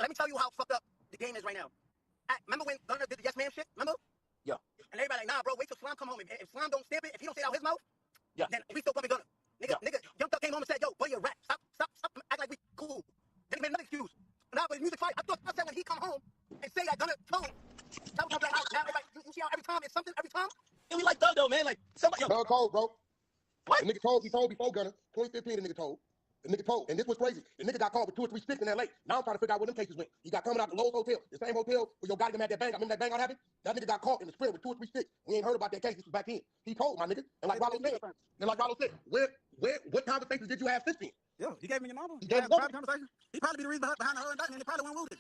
Let me tell you how fucked up the game is right now. Remember when Gunner did the yes ma'am shit? Remember? Yeah. And everybody like, nah, bro, wait till Slime come home. If Slime don't stamp it, if he don't say it out his mouth, yeah, then we still bumping Gunner. Nigga, Young Thug came home and said, yo, buddy, you're a rat. Stop, act like we cool. Then he made another excuse. Now, but his music fight, I thought I said when he come home and say that Gunner told him, that was like, now everybody, you see how every time it's something, every time? And we like Thug though, man. Like somebody. Thug told, bro. What? The nigga told, he told before Gunner. 2015, the nigga told. The nigga told. And this was crazy. The nigga got caught with 2 or 3 sticks in L.A. Now I'm trying to figure out where them cases went. He got coming out the Lowe's Hotel, the same hotel where your guy had that bang. I remember that bang out happened? That nigga got caught in the sprint with 2 or 3 sticks. We ain't heard about that case. This was back then. He told my nigga. And like Rollo said, what conversations did you have since then? Yo, he gave me your number. He gave me private conversation. He probably be the reason behind the whole indictment. He probably won't rooted.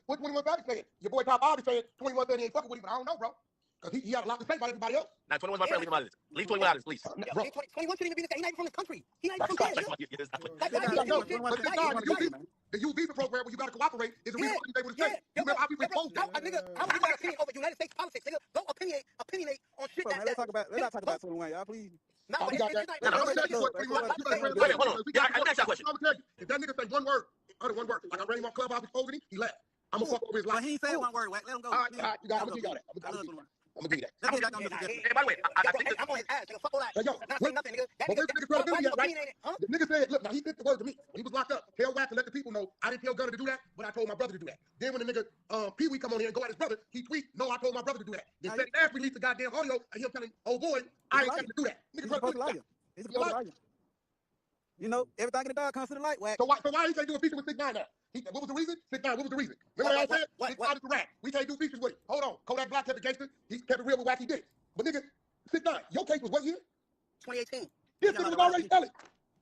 What 21 Savage saying? Your boy Top Bobby saying 21 Savage ain't fucking with him, but I don't know, bro. Because he had a lot to say about everybody else. Now 21's my friend. Leave him out of this. Leave 21 out of this, please. Yo, 21 shouldn't even be this guy. He's not even from this country. He's not even from here. The U visa program where you gotta cooperate is a reason why you able to say. You remember how we exposed that? Nigga, I would give my opinion over United States politics. Nigga, go opinionate on shit Let's not talk about 21, y'all, please. No, we got that. Hold on. Yeah, I got that question. I'm gonna tell you, if that nigga say one word, like I ran him off Clubhouse exposing him, he left. I'm gonna fuck over his life. But he ain't said one word. Let him go. All right, you got it. I'm gonna give you that. I'm gonna give you that. Let's get back on the Hey, by the way, I think I'm on his ass, nigga. Fuck all that. Yo, not saying nothing, nigga. That but nigga, the nigga said, look, now he sent the word to me. When he was locked up, tell Wax and let the people know I didn't tell Gunner to do that, but I told my brother to do that. Then when the nigga Pee Wee come on here and go at his brother, he tweet, no, I told my brother to do that. Then said Ash released the goddamn audio of him telling old boy, I ain't telling him to do that. He's supposed to lie. He's supposed to lie. You know, everything in the dog comes to the light, Wax. So why he can't do a feature with 6ix9ine now? What was the reason? 6ix9ine, what was the reason? Remember what I said? 6ix9ine is the rat. We can't do features with him. Hold on. Kodak Black kept the gangster. He kept it real with Wax, he did it. But nigga, 6ix9ine, your case was what year? 2018. This nigga was already telling.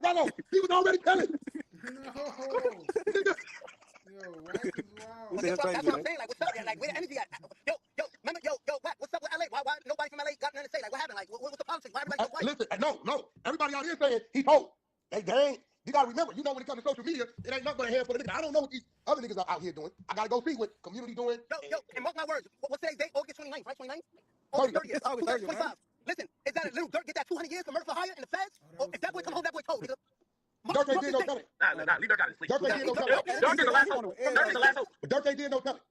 Rollo, he was already telling. Yo, Wax is wild. That's what I'm saying. Like, what's up? Like, where the energy at? Yo, remember, Wax, what's up with LA? Why nobody from LA got nothing to say? Like, what happened? Like, what's the politics? Why everybody Listen, no. Everybody out here saying he told. Hey, dang. You gotta remember, when it comes to social media, it ain't nothing but a handful of niggas. I don't know what these other niggas are out here doing. I gotta go see what community doing. Yo, and mark my words. What's today's date? August 29th, right? 29th? August 30th. It's August 30th, 25. Listen, is that a little dirt get that 200 years for murder for hire in the feds? Or if that boy come home, that boy told, nigga. Dirt ain't did no telling. Nah, leave Dirk out of this, please. Dirt ain't did no telling. Dirk is the last hope. Dirk is the last hope. But Dirt ain't did no telling.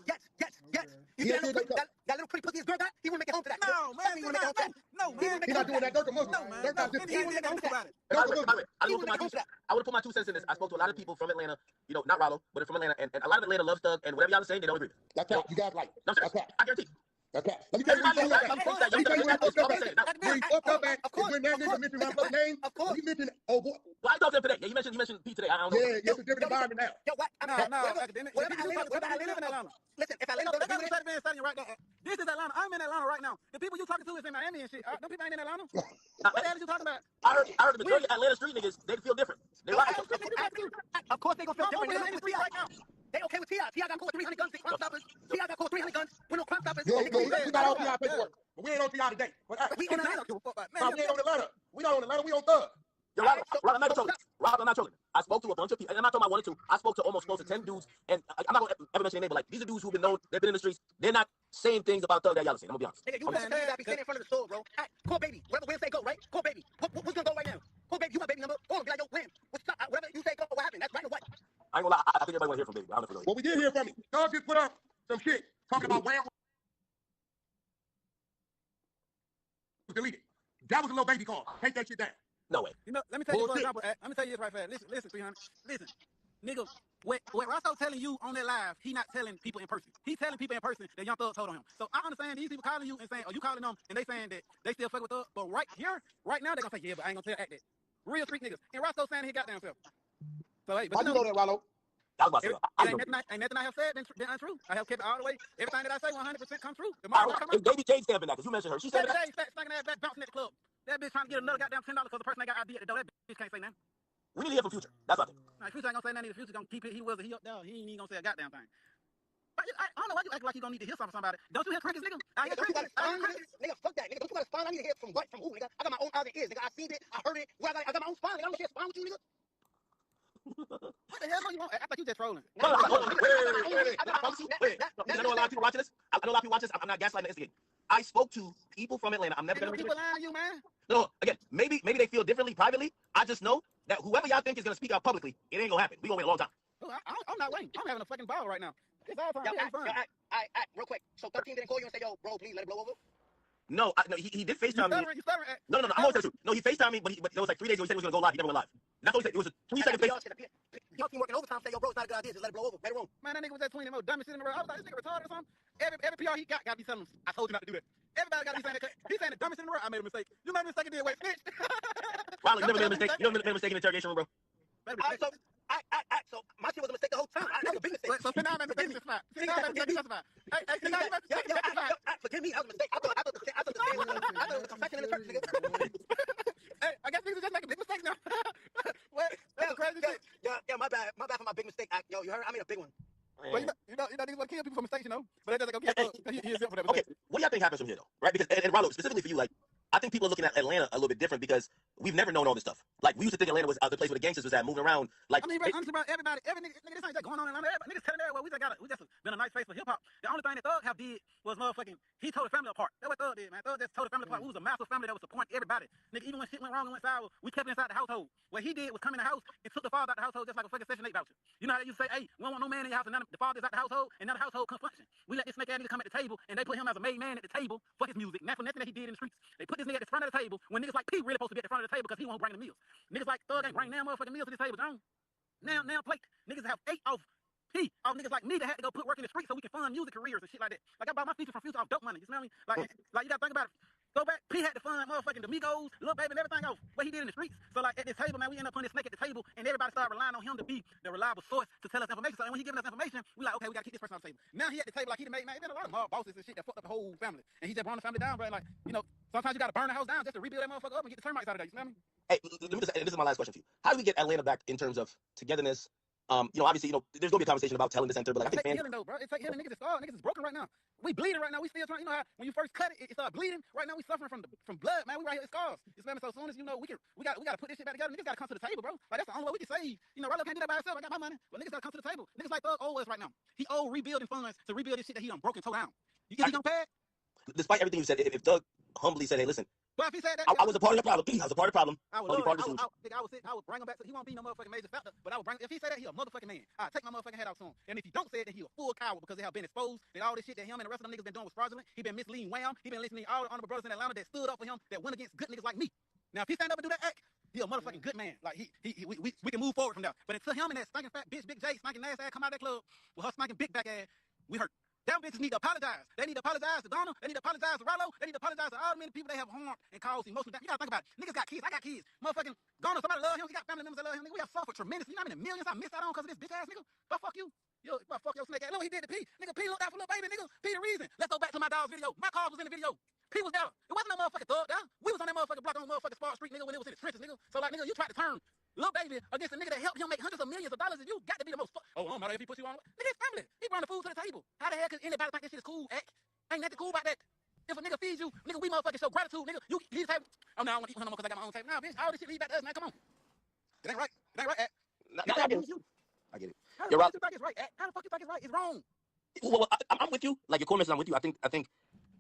Yes. You see that little pretty pussy his girl got? He wouldn't make it home for that. No, man. He wouldn't make it home for that. No, man. He not doing that. Dirt a Muslim. No, man. Dirt not just. He wouldn't make it home for that. By the way, I would put my 2 cents in this. I spoke to a lot of people from Atlanta, not Rollo, but from Atlanta, and a lot of Atlanta loves Thug, and whatever y'all are saying, they don't agree. That's right. You guys right. No, That's right. I guarantee. That's right. Let me tell you what you fucked up at. Where he fucked up at is when that nigga mentioned my fucking name. He mentioned, oh boy. Well, I talked to him today. Yeah, you mentioned Pete today. I don't know. Yeah, it's a different environment now. Yo, what? No, academic. Whatever Atlanta live in Atlanta. Listen, if Atlanta don't agree with it, right now. This is Atlanta. I'm in Atlanta right now. The people you talking to is in Miami and shit. Them people ain't in Atlanta. What the hell are you talking about? I heard the majority of Atlanta street niggas, they feel different. They like it. of course they gonna feel different. in the street right now. They okay with T.I. T.I. got caught 300 guns, 6 crime stoppers. T.I. got caught 300 guns with no crime stoppers. Yeah, we got all T.I. paperwork. But we ain't on T.I. today. But We in Atlanta. we ain't on Atlanta. We not on Atlanta. We on Thug. Yo, Rob, I'm not trolling. Rob, I'm not trolling. I spoke to a bunch of people, and I'm not talking about 1 or 2. I spoke to almost close to 10 dudes, and I'm not gonna ever mention their name, but like these are dudes who've been known, they've been in the streets. They're not saying things about Thug that y'all are saying. I'm gonna be honest. Nigga, you listen to that be standing in front of the store, bro. Hey, call baby. Whatever Wham say go, right? Call baby. What's gonna go right now? Call baby. You my baby number. Call him. Be like, yo, Wham. What's up? Whatever you say go. What happened? That's right or what? I ain't gonna lie. I think everybody wanna hear from Baby. I don't know if Well, we did hear from him. Thug just put up some shit talking about Wham was deleted. That was a little baby call. Take that shit down. no way. Let me tell you for example. Let me tell you this right fast. Listen, 300. Listen, nigga. What Rosso telling you on that live, he not telling people in person. He telling people in person that Young Thug told on him. So I understand these people calling you and saying, you calling them, and they saying that they still fuck with Thug. But right here, right now, they gonna say, yeah, but I ain't gonna tell act that. Real street niggas. And Rosso saying he got damn self. So hey, but Why you know that, Rollo? I was about to say, ain't nothing I have said been untrue. I have kept it all the way. Everything that I say 100% come true. The all more right, Baby J stamping that because you mentioned her. She said that. stinking ass back bouncing at the club. That bitch trying to get another goddamn $10 because the person that got ID at the door. That bitch can't say nothing. We need to hear from Future. That's what I think. Nah, Future ain't gonna say nothing. The Future gonna keep it. He up there. He ain't even gonna say a goddamn thing. But I don't know why you act like you gonna need to hear something from somebody. Don't you hear crickets, nigga? I hear crickets. Nigga, fuck that, nigga. Don't you got a spine? I need to hear from what? From who, nigga? I got my own eyes and ears, nigga. I seen it. I heard it. I got my own spine, nigga. I don't share a spine with you, nigga. What the hell do you want? I thought you just trolling. Wait. I know a lot of people watching this. I know a lot of people watching this. I'm not gaslighting the instigator. I spoke to people from Atlanta. I'm never gonna people lying to you, man. No, again, maybe they feel differently privately. I just know that whoever y'all think is gonna speak out publicly, it ain't gonna happen. We gonna wait a long time. I'm not waiting. I'm having a fucking ball right now. It's all fun. Real quick. So 13 didn't call you and say, yo, bro, please let it blow over? No, he did FaceTime me. You stuttering. No, I'm always telling you. No, he FaceTimed me, but there was like 3 days ago he said he was gonna go live. He never went live. That's what he said. It was a 3-second face. Y'all team working overtime, say, yo, bro, it's not a good idea. Just let it blow over. Let it roll. Man, that nigga was that twin, most dumbest shit in the world. I was like, this nigga retarded or something. Every PR he got to be telling him, I told you not to do that. Everybody got to be saying that. He's saying the dumbest shit in the world. I made a mistake. You made a mistake and did wait, snitch. Riley, you never made a mistake. You never made a mistake in the interrogation room, bro. So my shit was a mistake the whole time. That was a big mistake. So sit down and mistake justify. Sit down and mistake justify. Hey, sit down and mistake justify. Forgive me, that was a mistake. I thought it was a confession in the church, nigga. Hey, I guess niggas just making big mistakes now. What? That's crazy shit. Yeah, my bad for my big mistake. Yo, you heard? I made a big one. Well, you know, niggas want to kill people for mistakes, you know. But that doesn't go get he's for that Okay, mistake. what do y'all think happens from here, though? Right? Because and Rollo, specifically for you, like, I think people are looking at Atlanta a little bit different because we've never known all this stuff. Like, we used to think Atlanta was the place where the gangsters was at, moving around. Like, I mean, honestly, bro, every nigga, this ain't just going on in Atlanta. Niggas telling everywhere we just been a nice face for hip hop. The only thing that Thug have did was motherfucking, he tore the family apart. That's what Thug did, man. Thug just tore the family apart. We was a massive family that was supporting everybody. Nigga, even when shit went wrong and went sour, we kept it inside the household. What he did was come in the house and took the father out the household just like a fucking Section 8 voucher. You know how they used to say, hey, we don't want no man in your house, and none of the father's out the household, and none of the household can function. We let this snake ass nigga come at the table, and they put him as a made man at the table for his music. And that's for nothing that he did in the streets. They put this nigga at the front of the table when niggas like P really supposed to be at the front of the table because he won't bring the meals. Niggas like Thug ain't bring damn motherfucking meals to this table, John. Now plate. Niggas have 8 off P off niggas like me that had to go put work in the street so we can fund music careers and shit like that. Like I bought my feature from Future off dope money. You smell me? Like you gotta think about it. Go back, P had to fund motherfucking the Migos, Lil Baby, and everything else. What he did in the streets. So like at this table, man, we end up putting this snake at the table, and everybody started relying on him to be the reliable source to tell us information. So when he giving us information, we like, okay, we gotta keep this person on the table. Now he at the table like he done made, man, been a lot of mob bosses and shit that fucked up the whole family, and he just brought the family down, bro. Like, you know, sometimes you gotta burn the house down just to rebuild that motherfucker up and get the termites out of there. You smell me? hey, let me just, and this is my last question for you. How do we get Atlanta back in terms of togetherness, Obviously, there's gonna be a conversation about telling the center, but like I think It take healing though, bro. It take healing. Niggas is scarred. Niggas is broken right now. We bleeding right now. We still trying. You know how when you first cut it, it started bleeding. Right now we suffering from blood, man. We right here with scars. You smell me? So as soon as we got to put this shit back together. Niggas got to come to the table, bro. Like that's the only way we can save. Rollo can't do that by himself. I got my money, but niggas got to come to the table. Niggas like Thug owe us right now. He owe rebuilding funds to rebuild this shit that he done broken toe down. You think he gonna pay it? Despite everything you said, if Doug humbly said, "Hey, listen, But if he said that, I was a part of the problem. I was a part of the problem. I would I'll be love part it. of the solution." I would bring him back. He won't be no motherfucking major factor, but I would bring. If he say that, he a motherfucking man. I take my motherfucking head out to him. And if he don't say it, then he a full coward because they have been exposed and all this shit that him and the rest of them niggas been doing was fraudulent. He been misleading Wham. He been listening to all the honorable brothers in Atlanta that stood up for him, that went against good niggas like me. Now if he stand up and do that act, he a motherfucking good man. Like we can move forward from there. But until him and that stinking fat bitch, Big J, stinking ass come out of that club with her stinking big back ass, we hurt. Them bitches need to apologize. They need to apologize to Donna. They need to apologize to Rollo. They need to apologize to all the many people they have harmed and caused emotional damage. You gotta think about it. Niggas got kids. I got kids. Motherfucking Donna, somebody love him. He got family members that love him. Nigga, we have suffered tremendously. You know how many millions I missed out on because of this bitch ass nigga? But fuck you. Yo, fuck your snake ass. Look, he did to P. Nigga, P looked out for little baby, nigga. P the reason. Let's go back to my dog's video. My car was in the video. P was there. It wasn't no motherfucking Thug there. We was on that motherfucking block on motherfucking Spark Street, nigga, when it was in the trenches, nigga. So like, nigga, you tried to turn little baby against a nigga that helped him make hundreds of millions of dollars, and you got to be the most. Oh, no matter if he puts you on. Nigga, his family. He brought the food to the table. How the hell could anybody think this shit is cool? Ain't nothing cool about that. If a nigga feeds you, nigga, we motherfucking show gratitude, nigga. You leave the table. Oh, no, I want to eat one no more because I got my own table. Nah, bitch, all this shit leave back to us, man. Come on. It ain't right. It ain't right, I get it. I get it. How the fuck you think it's right, How the fuck you think it's right? It's wrong. Well, I'm with you. Like your core message, I'm with you. I think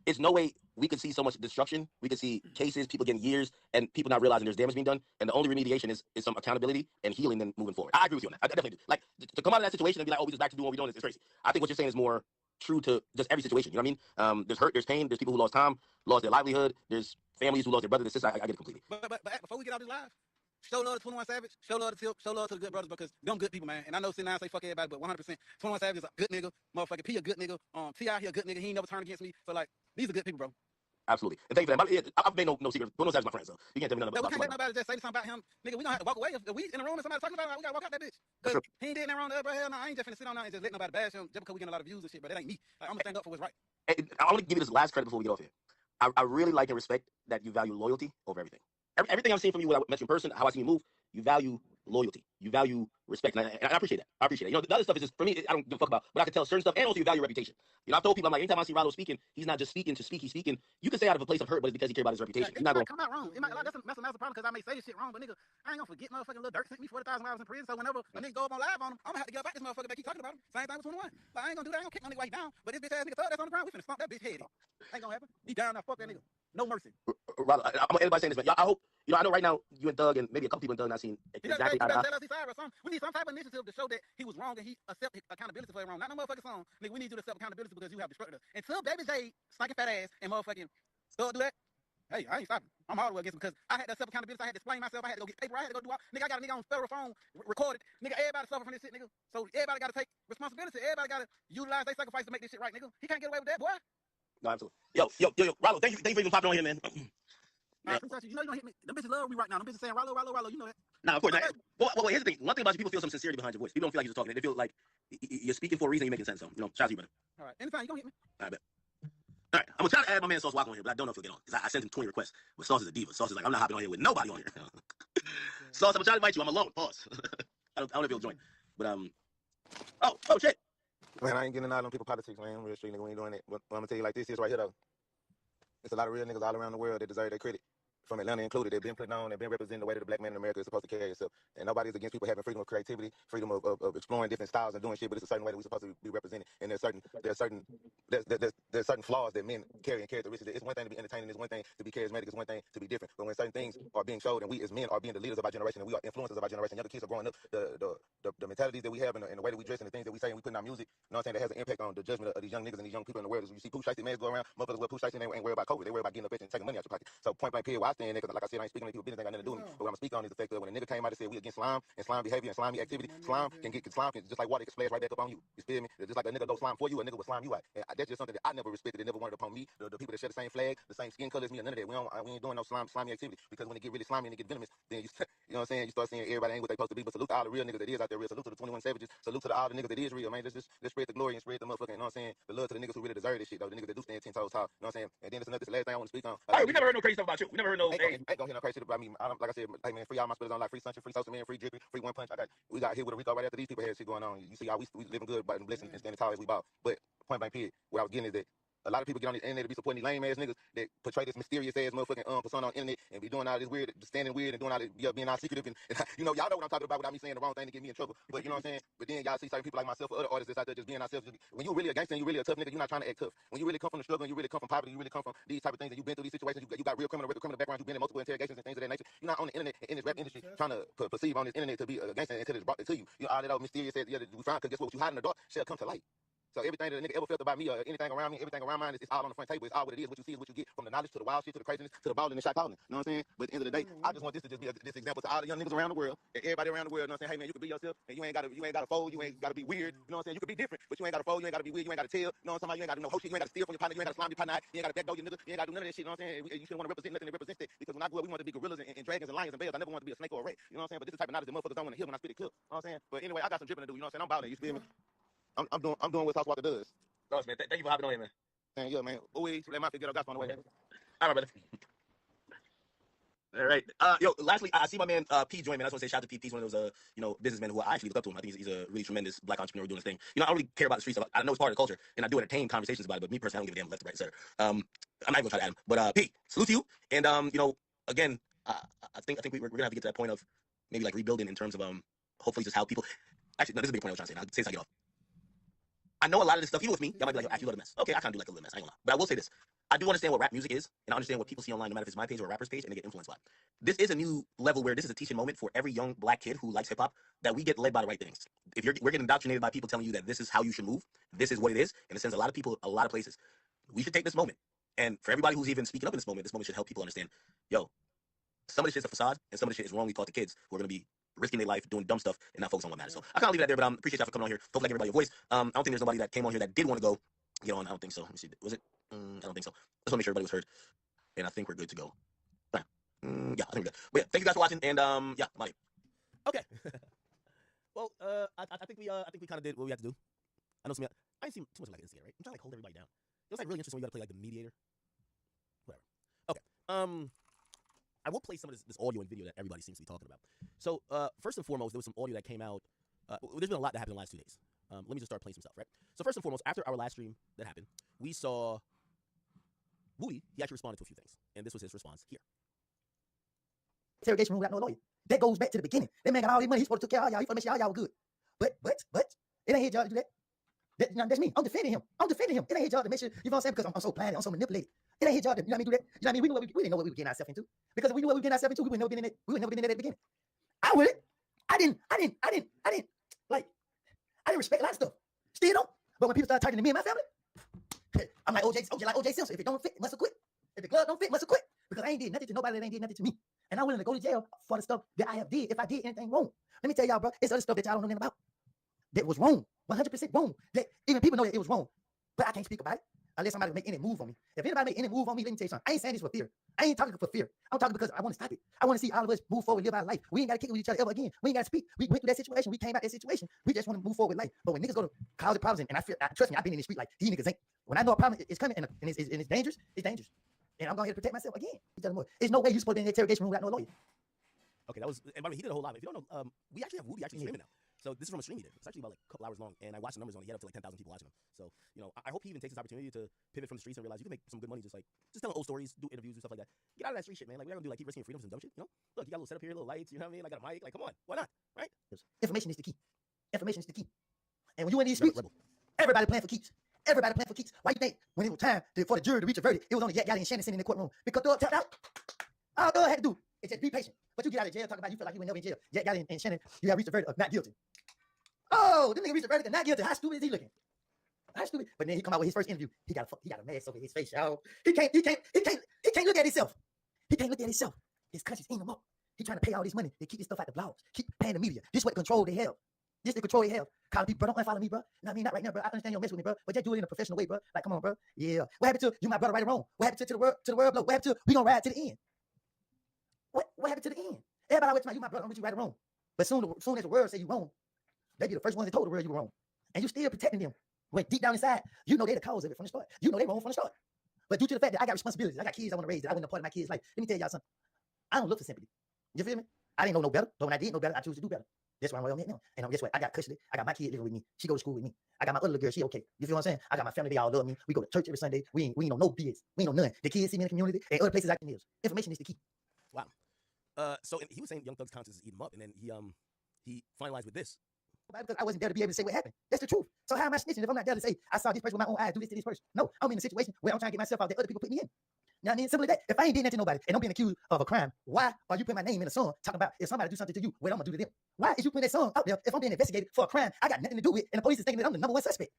it's no way we could see so much destruction. We could see cases, people getting years, and people not realizing there's damage being done. And the only remediation is some accountability and healing, then moving forward. I agree with you on that. I definitely do. Like to come out of that situation and be like, oh, we just back to doing what we're doing is crazy. I think what you're saying is more true to just every situation. You know what I mean? There's hurt, there's pain, there's people who lost time, lost their livelihood, there's families who lost their brother, their sister. I get it completely. But before we get out this live, show love to 21 Savage, show love to Tip, show love to the good brothers because them good people, man. And I know sit down and say fuck everybody, but 100%, 21 Savage is a good nigga, motherfucker. P a good nigga, T.I. he a good nigga. He ain't never turned against me. So like, these are good people, bro. Absolutely. And thank you for that. I've made no secret. 21 Savage is my friend, so you can't tell me nothing We about can't let nobody just say something about him. Nigga, we gonna have to walk away. If we in the room and somebody talking about him, we gotta walk out that bitch. Because he ain't did nothing wrong to us, bro. Hell no, I ain't just finna sit on there and just let nobody bash him just because we getting a lot of views and shit, but that ain't me. Like, I'm gonna stand up for what's right. I want to give you this last credit before we get off here. I really like and respect that you value loyalty over everything. Everything I've seen from you, when I met you in person, how I see you move, you value loyalty. You value respect. And I appreciate that. I appreciate it. The other stuff is just, for me, I don't give a fuck about, but I can tell certain stuff, and also you value reputation. I've told people, I'm like, anytime I see Rollo speaking, he's not just speaking to speak, he's speaking. You can say out of a place of hurt, but it's because he cares about his reputation. It might come out wrong. It might, like, that's a problem because I may say this shit wrong, but nigga, I ain't gonna forget motherfucking Lil Durk sent me $40,000 in prison, so whenever a nigga go up on live on him, I'm gonna have to get up back this motherfucker that keep talking about him. Same thing with 21. Like, I ain't gonna do that. I ain't gonna kick no nigga while he down, but this bitch ass nigga Thug that's on the ground, we finna stomp that bitch head in. Ain't gonna happen. He down now, fuck that nigga. No mercy. Rollo, I'm gonna end by saying this, man. I hope, I know right now you and Thug and maybe a couple people in Thug not seen exactly how we need some type of initiative to show that he was wrong and he accept accountability for it wrong. Not no motherfucking song. Nigga, we need you to accept accountability because you have destructed us. Until Baby J, stinking fat ass, and motherfucking Thug do that, hey, I ain't stopping. I'm all the way against him because I had to accept accountability. I had to explain myself. I had to go get paper. I had to go do all. Nigga, I got a nigga on federal phone recorded. Nigga, everybody suffer from this shit, nigga. So everybody got to take responsibility. Everybody got to utilize their sacrifice to make this shit right, nigga. He can't get away with that, boy. No, absolutely. Yo, Rollo, thank you for even popping on here, man. I appreciate you. You know you don't hit me. Them bitches love me right now. Them bitches saying Rollo, Rollo, Rollo. You know that. Nah, of course. Well, here's the thing. One thing about you, people feel some sincerity behind your voice. People don't feel like you're just talking. They feel like you're speaking for a reason. You're making sense. So, shout out to you, brother. All right. Anytime you gonna hit me. I bet. All right. I'm gonna try to add my man Sauce Walk on here, but I don't know if he'll get on because I sent him 20 requests. But Sauce is a diva. Sauce is like, I'm not hopping on here with nobody on here. Sauce, I'm gonna try to invite you. I'm alone. Pause. I don't know if he'll join. But oh shit. Man, I ain't getting out on people politics, man. I'm real street nigga. We ain't doing it. But I'm gonna tell you like this is right here though. It's a lot of real niggas all around the world that deserve their credit. From Atlanta included, they've been putting on, they've been representing the way that the black man in America is supposed to carry itself. And nobody's against people having freedom of creativity, freedom of exploring different styles and doing shit, but it's a certain way that we're supposed to be represented. And there's certain flaws that men carry and characteristics. It's one thing to be entertaining, it's one thing to be charismatic, it's one thing to be different. But when certain things are being showed and we as men are being the leaders of our generation and we are influencers of our generation, younger kids are growing up, the mentalities that we have and the way that we dress and the things that we say and we put in our music, you know what I'm saying, that has an impact on the judgment of these young niggas and these young people in the world. As you see Pooh Shiesty mans go around, motherfuckers wear Pooh Shiesty and ain't worried about COVID. They worry about getting up and taking money out your pocket. So point blank period, where I stand there, because like I said, I ain't speaking to people business, ain't got nothing to do with me. But what I'm speaking on is the fact that when a nigga came out and said we against slime and slime behavior and slimy activity, slime can just like water, it can splash right back up on you. You feel me? Just like a nigga go slime for you, a nigga will slime you out. And that's just something that I never respected and never wanted upon me. The people that share the same flag, the same skin color as me, and none of that. We ain't doing no slimy activity, because when it get really slimy and it get venomous, then you know what I'm saying, you start seeing everybody ain't what they supposed to be. But salute to all the real niggas that is out there real. Salute to the 21 Savages. Salute to all the niggas that is real, man. Let's spread the glory and spread the motherfucking, you know what I'm saying, the love to the niggas who really deserve this shit, though. The niggas that do stand 10 toes tall. You know what I'm saying? And then this last thing I want to speak on. All right, we never heard no crazy stuff about you. We never heard know, Ain't hey, gonna hear no crazy shit about me. Like I said, hey man, free all my spitters on like free Sunshine, free social man, free drippy, free one punch. We got hit with a Rico right after these people had shit going on. You see how we living good, but blessing and standing tall as we bought. But point blank period, what I was getting is that a lot of people get on the internet to be supporting these lame ass niggas that portray this mysterious ass motherfucking persona on the internet and be doing all this weird, standing weird and doing all this, being all secretive and you know, y'all know what I'm talking about without me saying the wrong thing to get me in trouble. But you know what I'm saying? But then y'all see certain people like myself or other artists that's out there just being ourselves. When you really a gangster and you really a tough nigga, you're not trying to act tough. When you really come from the struggle and you really come from poverty, you really come from these type of things and you've been through these situations, you got real criminal background, you've been in multiple interrogations and things of that nature. You're not on the internet in this rap industry trying to perceive on this internet to be a gangster until it's brought to you. You know, all that old mysterious ass we find, because guess what you hide in the dark shall come to light. So everything that a nigga ever felt about me or anything around me, everything around mine, it's all on the front table. It's all what it is. What you see is what you get, from the knowledge to the wild shit to the craziness to the balling and shot calling. You know what I'm saying? But at the end of the day, I just want this to just be this example to all the young niggas around the world, and everybody around the world. You know what I'm saying? Hey man, you can be yourself, and you ain't gotta fold, you ain't gotta be weird. You know what I'm saying? You can be different, but you ain't gotta fold, you ain't gotta be weird, you ain't gotta tell. You know what I'm saying? You ain't gotta know whole shit, you ain't gotta steal from your partner, you ain't gotta slime your partner, you ain't gotta backdoor your nigga, you ain't gotta do none of that shit. You know what I'm saying? You shouldn't want to represent nothing that represents that, because when I grew up, we wanted to be gorillas and dragons and lions and bears. I never wanted to be a snake or a rat. You know what I'm saying? But this is the type of knowledge that motherfuckers don't want to hear when I spit it clear. You know what I'm saying? But anyway, I got some dripping to do. You know what I'm saying? I'm about it. You feel me? I'm doing what House Walker does. Boss, man, thank you for hopping on here, man. Man, yeah, man. Always let my figure out on the way. All right, brother. All right. Yo, lastly, I see my man P join, man. I just want to say shout out to P. He's one of those businessmen who I actually look up to him. I think he's a really tremendous black entrepreneur doing his thing. You know, I don't really care about the street stuff. I know it's part of the culture, and I do entertain conversations about it. But me personally, I don't give a damn left to right, sir. I'm not even gonna try to add him. But P, salute to you. And you know, again, I think we're gonna have to get to that point of maybe like rebuilding in terms of hopefully just how people. Actually, no, this is a big point I was trying to say. I'll say this, I get off. I know a lot of this stuff, even with me, y'all might be like, actually, love the mess. Okay, I kind of do like a little mess, I ain't gonna lie. But I will say this. I do understand what rap music is, and I understand what people see online, no matter if it's my page or a rapper's page, and they get influenced by it. This is a new level where this is a teaching moment for every young black kid who likes hip-hop, that we get led by the right things. If we're getting indoctrinated by people telling you that this is how you should move, this is what it is, and it sends a lot of people a lot of places. We should take this moment. And for everybody who's even speaking up in this moment should help people understand, yo, some of this shit's a facade, and some of this shit is wrongly taught to kids who are going to be risking their life doing dumb stuff and not focus on what matters. So I kind of leave it there, but appreciate y'all for coming on here. Hopefully, like everybody, your voice. I don't think there's nobody that came on here that did want to go get on. I don't think so. Let me see. Was it? I don't think so. Just want to make sure everybody was heard, and I think we're good to go. All right. Yeah, I think we're good. But yeah, thank you guys for watching, and yeah, I'm out here. Okay. Well, I think we kind of did what we had to do. I know some. I ain't seen too much like instigator, right? I'm trying to like hold everybody down. It was like really interesting when you got to play like the mediator. Whatever. Okay. I will play some of this audio and video that everybody seems to be talking about. So, first and foremost, there was some audio that came out. There's been a lot that happened in the last 2 days. Let me just start playing some stuff, right? So, first and foremost, after our last stream that happened, we saw Woody. He actually responded to a few things, and this was his response here. Interrogation room without no lawyer. That goes back to the beginning. That man got all his money. He's supposed to take care of all y'all. He's supposed to make sure all y'all were good. But it ain't his job to do that. That's me. I'm defending him. It ain't his job to make sure, you know what I'm saying? Because I'm so blinded, I'm so manipulated. It ain't his job to, you know what I mean, do that. You know what I mean? We didn't know what we were getting ourselves into. Because if we knew what we were getting ourselves into, we would never get in it. We would never get in it at the beginning. I wouldn't. I didn't respect a lot of stuff. Still don't. But when people start talking to me and my family, I'm like OJ like OJ Simpson. If it don't fit, must have quit. If the glove don't fit, must have quit. Because I ain't did nothing to nobody that ain't did nothing to me. And I'm willing to go to jail for the stuff that I have did if I did anything wrong. Let me tell y'all, bro, it's other stuff that y'all don't know nothing about. That was wrong. 100% wrong. That even people know that it was wrong. But I can't speak about it unless somebody make any move on me. If anybody make any move on me, let me tell you something. I ain't saying this for fear. I ain't talking for fear. I'm talking because I want to stop it. I want to see all of us move forward, live our life. We ain't got to kick with each other ever again. We ain't got to speak. We went through that situation. We came out that situation. We just want to move forward with life. But when niggas go to cause problems, and trust me, I've been in the street like these niggas ain't. When I know a problem is coming and it's dangerous, it's dangerous. And I'm going to protect myself again. There's no way you're supposed to be in the interrogation room without no lawyer. Okay, that was, and by the way, he did a whole lot. If you don't know, we actually have Woody actually streaming now. So this is from a stream he did. It's actually about like a couple hours long, and I watched the numbers on it. He had up to like 10,000 people watching him. So, you know, I hope he even takes this opportunity to pivot from the streets and realize you can make some good money just telling old stories, do interviews and stuff like that. Get out of that street shit, man. Like, we're not gonna do like keep risking your freedom for some dumb shit, you know? Look, you got a little setup here, little lights, you know what I mean? Like, got a mic, like, come on, why not, right? Information is the key. Information is the key. And when you in these streets, everybody playing for keeps. Everybody playing for keeps. Why you think when it was time for the jury to reach a verdict, it was only Yak Yachty and Shannon sitting in the courtroom? Because all God had to do is just be patient. But you get out of jail talking about you feel like you were never in jail. Yak Yachty and Shannon, you got to reach the verdict of not guilty. Oh, this nigga reached the verdict of not guilty. How stupid is he looking? How stupid? But then he come out with his first interview. He got a mask over his face, y'all. He can't look at himself. He can't look at himself. His country's eating him up. He trying to pay all this money to keep this stuff out the blogs. Keep paying the media. This is what control they have. This is the control they have. Calling people, bro, don't unfollow me, bro. No, I mean, not right now, bro. I understand you don't mess with me, bro. But just do it in a professional way, bro. Like, come on, bro. Yeah. What happened to you, my brother, right or wrong? What happened to the world, bro? What happened to we gonna ride to the end? What happened to the end? Everybody always tell you, my brother, I'm with you right or wrong. But soon as the world say you wrong, they be the first ones that told the world you were wrong. And you still protecting them. When deep down inside, you know they the cause of it from the start. You know they wrong from the start. But due to the fact that I got responsibilities, I got kids I want to raise, that I want a part of my kids' life, let me tell y'all something. I don't look for sympathy. You feel me? I didn't know no better, but when I did know better, I choose to do better. That's why I'm where I'm at now. And guess what? I got custody. I got my kid living with me. She go to school with me. I got my other little girl. She okay. You feel what I'm saying? I got my family. They all love me. We go to church every Sunday. We ain't no BS. We ain't no none. The kids see me in the community and other places like the news. Information is the key. Wow. So he was saying Young Thug's conscience is eating him up, and then he finalized with this. Because I wasn't there to be able to say what happened. That's the truth. So how am I snitching if I'm not there to say I saw this person with my own eyes do this to this person? No, I'm in a situation where I'm trying to get myself out that other people put me in. You know what I mean? Simple as that. If I ain't did that to nobody and I'm being accused of a crime, why are you putting my name in a song talking about if somebody do something to you, what I'm gonna do to them? Why is you putting that song out there if I'm being investigated for a crime I got nothing to do with and the police is thinking that I'm the number one suspect?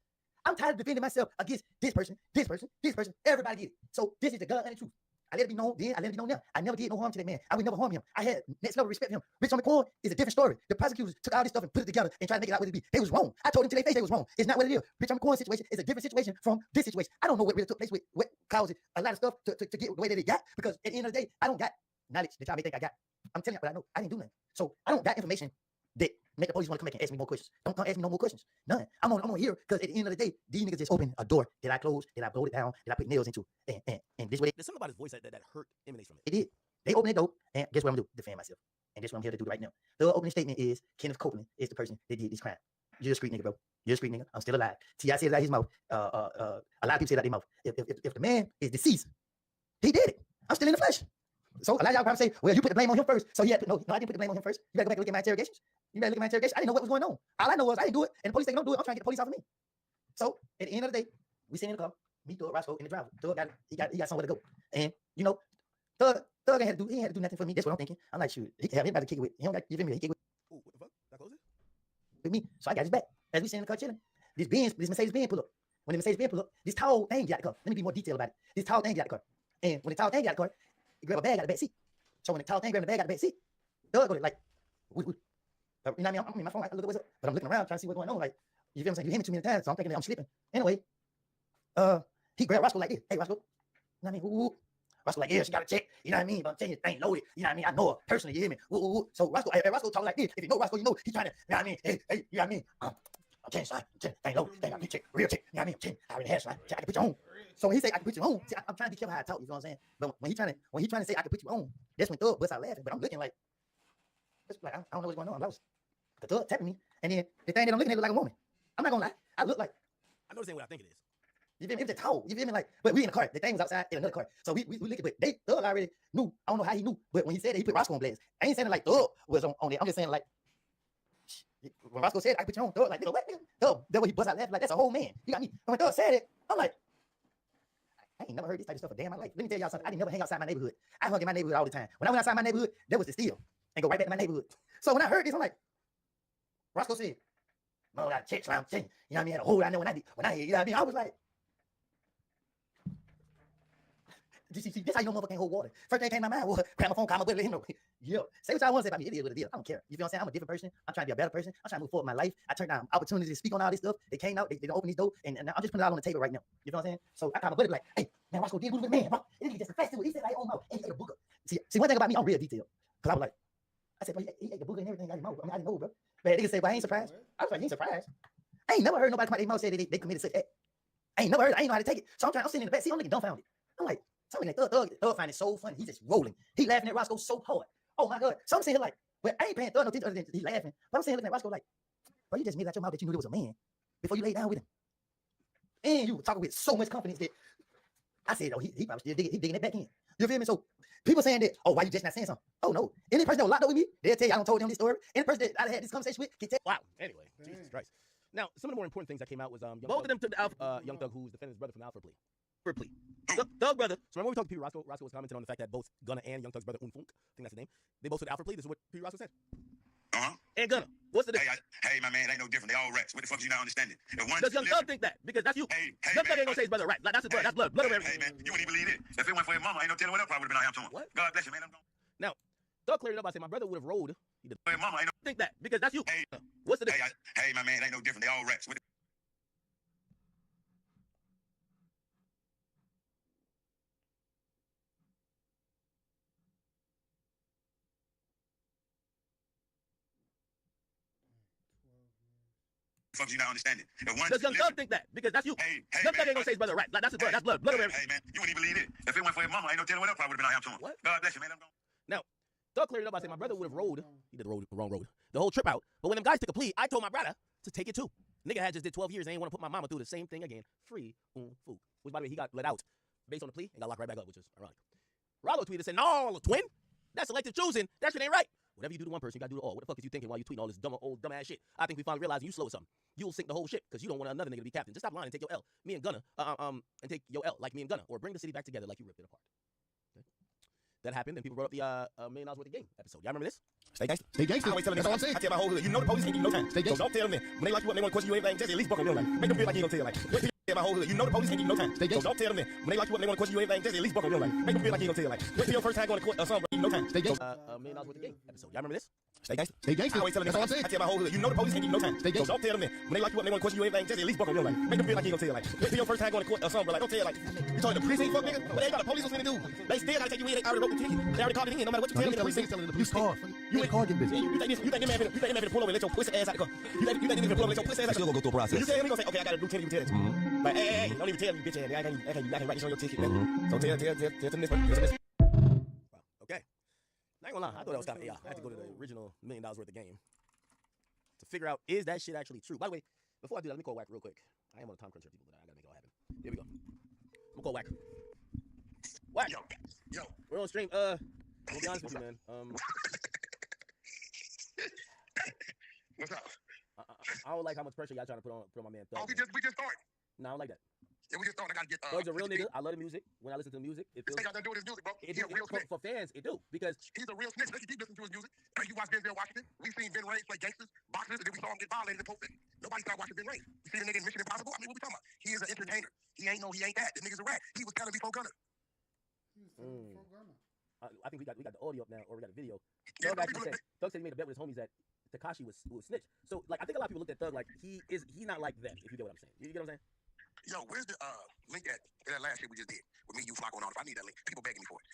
I'm tired of defending myself against this person, this person, this person. Everybody get it. So this is the gun and the truth. I let it be known then, I let it be known now. I never did no harm to that man. I would never harm him. I had next level respect for him. Rich on the corn is a different story. The prosecutors took all this stuff and put it together and tried to make it out what it be. They was wrong. I told them to their face they was wrong. It's not what it is. Rich on the corn situation is a different situation from this situation. I don't know what really took place with what caused it, a lot of stuff to get the way that it got, because at the end of the day, I don't got knowledge that y'all may think I got. I'm telling you what I know. I didn't do nothing. So I don't got information that make the police want to come back and ask me more questions. Don't come ask me no more questions. None. I'm on here because at the end of the day, these niggas just opened a door that I closed, that I bolted down, that I put nails into. And this way, There's something about his voice that hurt emanates from it. it did. They opened the door, and guess what I'm gonna do? Defend myself. And that's what I'm here to do right now. The opening statement is Kenneth Copeland is the person that did this crime. You're a street nigga, bro. You're a street nigga. I'm still alive. T.I. said it out his mouth. A lot of people say it out their mouth. If the man is deceased, he did it. I'm still in the flesh. So a lot of y'all probably say, well, you put the blame on him first. So he had to, no, I didn't put the blame on him first. You better go back and look at my interrogations. You better look at my interrogation. I didn't know what was going on. All I know was I didn't do it, and the police say don't do it. I'm trying to get the police off of me. So at the end of the day, we sitting in the car, me, Thug, Roscoe in the driver. Thug got somewhere to go. And you know, Thug ain't had to do nothing for me. That's what I'm thinking. I'm like, shoot, he can have anybody to kick it with. He don't got, you feel me? He kick it Ooh, what the fuck? That close it? with me. So I got his back. As we sitting in the car chilling, this Mercedes Benz pull up. When the Mercedes Benz pull up, this tall thing got the car. Let me be more detailed about it. This tall thing got the car. And when the tall thing got the car, he grabbed a bag out of the back seat. So when the tall thing grabbed the bag out of the back seat, Thug go like, you know what I mean? I'm in my phone, like, look what's up. But I'm looking around trying to see what's going on. Like, you feel what I'm saying? You hit me too many times, so I'm thinking that I'm sleeping. Anyway, he grabbed Roscoe like this. Hey, Roscoe. You know what I mean? Ooh. Roscoe like, yeah, she got a check. You know what I mean? But I'm telling you, the thing loaded. You know what I mean? I know her personally. You hear me? Ooh. So Roscoe talking like this. If you know Roscoe, you know he's trying to, you know what I mean? Hey, you know what I mean? I'm telling you, son. Thing loaded. Thing got a check. Real check. You know what I mean? I'm telling you, I already had son. I can put you on. So when he say I can put you on, see, I'm trying to be careful how I talk. You know what I'm saying? But when he trying to say I can put you on, that's when Thug busts out laughing. But I'm looking like I don't know what's going on. I'm lost. The Thug tapping me, and then the thing that I'm looking at look like a woman. I'm not gonna lie. I look like. I know this ain't what I think it is. You feel me? It was a tall. You feel me? Like, but we in the car. The thing was outside in another car. So we look at, but Thug already knew. I don't know how he knew, but when he said that, he put Roscoe on blast. I ain't saying it like Thug was on it. I'm just saying like when Roscoe said I put you on, Thug like nigga, what? Thug, that way he bust out laughing like that's a whole man. You got me. When Thug said it, I'm like, I ain't never heard this type of stuff a day in my life. Let me tell y'all something. I didn't never hang outside my neighborhood. I hung in my neighborhood all the time. When I went outside my neighborhood, there was the steal and go right back to my neighborhood. So when I heard this, I'm like, Roscoe said, "No, I checked around 10. You know what I mean? I had a whole I know when I you know what I mean? I was like, see, this how you know motherfucker can't hold water. First thing came to my mind was grab my phone, call my buddy, let him know. Yo, say what y'all want to say about me. It is what it is. I don't care. You feel what I'm saying? I'm a different person. I'm trying to be a better person. I'm trying to move forward in my life. I turned down opportunities to speak on all this stuff. They came out, they opened this door, and I'm just putting it all on the table right now. You know what I'm saying? So I call my buddy like, hey, man, Roscoe did with man, bro. This nigga just a festival. He said like, oh no, and he ate a booger. See, one thing about me, I'm real detailed. Cause I was like, I said, bro, he ate the booger and everything out of his mouth. I mean, I didn't know, bro. But nigga said, well, I ain't surprised. I was like, you ain't surprised. I ain't never heard nobody come out their mouth say that they committed such act. I ain't never heard. I ain't know how to take it. So I'm sitting in the back seat. I'm looking dumbfounded. I'm like, something like Thug find it so funny. He's just rolling. He laughing at Roscoe so hard. Oh my God. So I'm sitting here like, well, I ain't paying Thug no attention other than he's laughing. But I'm sitting looking at Roscoe like, bro, you just made out your mouth that you knew there was a man before you laid down with him. And you were talking with so much confidence that I said, oh, he probably still digging it back in. You feel me? So people saying that, oh, why you just not saying something? Oh no. Any person that was locked up with me, they'll tell you I don't told them this story. Any person that I had this conversation with can tell. Wow. Anyway, Jesus Christ. Now, some of the more important things that came out was both of them took the Young Thug, who's defending his brother from the Alpha plea. For a plea. Thug brother. So remember we talked to P. Roscoe. Roscoe was commenting on the fact that both Gunna and Young Thug's brother Unfunk, I think that's the name, they both took the Alpha plea. This is what P. Roscoe said. And Gunna. What's the difference? Hey, my man, it ain't no different. They all rats. What the fuck you not understanding? Does Young Thug think that? Because that's you. Young Thug ain't gonna say his brother right. Like, that's his blood. That's blood. Blood over everything. Hey, man, you wouldn't even believe it. If it went for his mama, ain't no telling what else probably would have been out here to him. What? God bless you, man. Now, Thug cleared it up by saying my brother would have rolled. He did. His mama ain't no think that because that's you. What's the difference? Hey, my man, it ain't no different. They all rats. Fuck you not understanding. And one, Does Young Thug think that? Because that's you. hey, Young Thug man, ain't gonna say his brother right. Like, that's his blood. That's blood. Blood of hey, man, you wouldn't even believe it. If it went for his mama, ain't no telling what else probably would have been out here to him. What? God bless you, man. I'm gone. Now, Thug cleared it up by saying my brother would have rode. He did the wrong road. The whole trip out. But when them guys took a plea, I told my brother to take it too. Nigga had just did 12 years and ain't want to put my mama through the same thing again. Free food. Which, by the way, he got let out based on the plea and got locked right back up, which is ironic. Rollo tweeted saying, no, twin, that's selective choosing. That shit ain't right. Whatever you do to one person, you gotta do to all. What the fuck is you thinking while you tweeting all this dumbass shit? I think we finally realizing you slow as something. You'll sink the whole shit because you don't want another nigga to be captain. Just stop lying and take your L. Me and Gunna, and take your L like me and Gunna, or bring the city back together like you ripped it apart. Okay? That happened, and people brought up the $1 million worth of game episode. Y'all remember this? Stay gangster. Stay gangster. Always telling that's all I'm saying. I tell my whole hood, you know the police ain't give you no time. Stay gangster. So don't tell them that. When they lock you up, they want to question you anything, just at least buck on them. Like, make them feel like you ain't gonna tell. Like, wait till you tell my whole hood, you know the police ain't give you no time. Stay gangster. So don't tell them that. When they lock you up, they want to question you anything, just at least buck on them. Like, make them feel like you ain't gonna tell. Like, wait till your first time going to court or something, bro. No time. Stay gangster. $1 million worth of game episode. Y'all remember this? Stay gangster. Stay gangster. Always telling that's all I'm saying. I tell my whole hood, you know the police ain't give you no time. Stay gangster. So don't tell them that. When they lock you up, they want to question you anything, just at least buck on them. Like, make them feel like you ain't gonna tell. Like, wait till your first time going to court or something, bro. Like, don't tell. Like, you talking to precinct, fuck nigga? But they got the police what's gonna do. They still gotta take you in. They already wrote the ticket. They already called it in. No matter what you tell them, the precinct telling the police car. You ain't car getting busy. You think that man finna pull over and let your pussy ass out the car? You think that nigga finna pull over and let your pussy ass out the car? Still gonna go through a process. You tell him, he gonna say, okay, I gotta do 10 of you tell it. Like, hey, don't even tell me, bitch ass. I can write this on your ticket, man. So tell them this. Wow. Okay. I ain't gonna lie. I thought that was kind of AI. I had to go to the original $1 million worth of game to figure out, is that shit actually true? By the way, before I do that, let me call Wack real quick. I am on a time crunch here, people, but I gotta make it all happen. Here we go. I'm gonna call Wack. Wack. Yo. We're on stream. We'll be honest with you, man. What's up? I don't like how much pressure y'all trying to put on my man Thug. Oh, we just started. No, I don't like that. Yeah, we just started. I gotta get. Thug's a real nigga. I love the music. When I listen to the music, it feels. This ain't got nothing to do with his music, bro. He's a real snitch. For fans, it do, because he's a real snitch. Let's keep listening to his music. Hey, you watch Denzel Washington? We've seen Ben Reigns play gangsters, boxers, and then we saw him get violated in Post City. Nobody started watching Ben Reigns. You see the nigga in Mission Impossible? I mean, what we talking about? He is an entertainer. He ain't that. The nigga's a rat. He was telling me before Gunner. I think we got the audio up now, or we got a video. Yeah, Thug said he made a bet with his homies that Tekashi was snitch. So like, I think a lot of people looked at Thug like he's not like them. If you get what I'm saying, you get what I'm saying? Yo, where's the link at that last shit we just did with me, you, Flocko, and all? If I need that link, people begging me for it.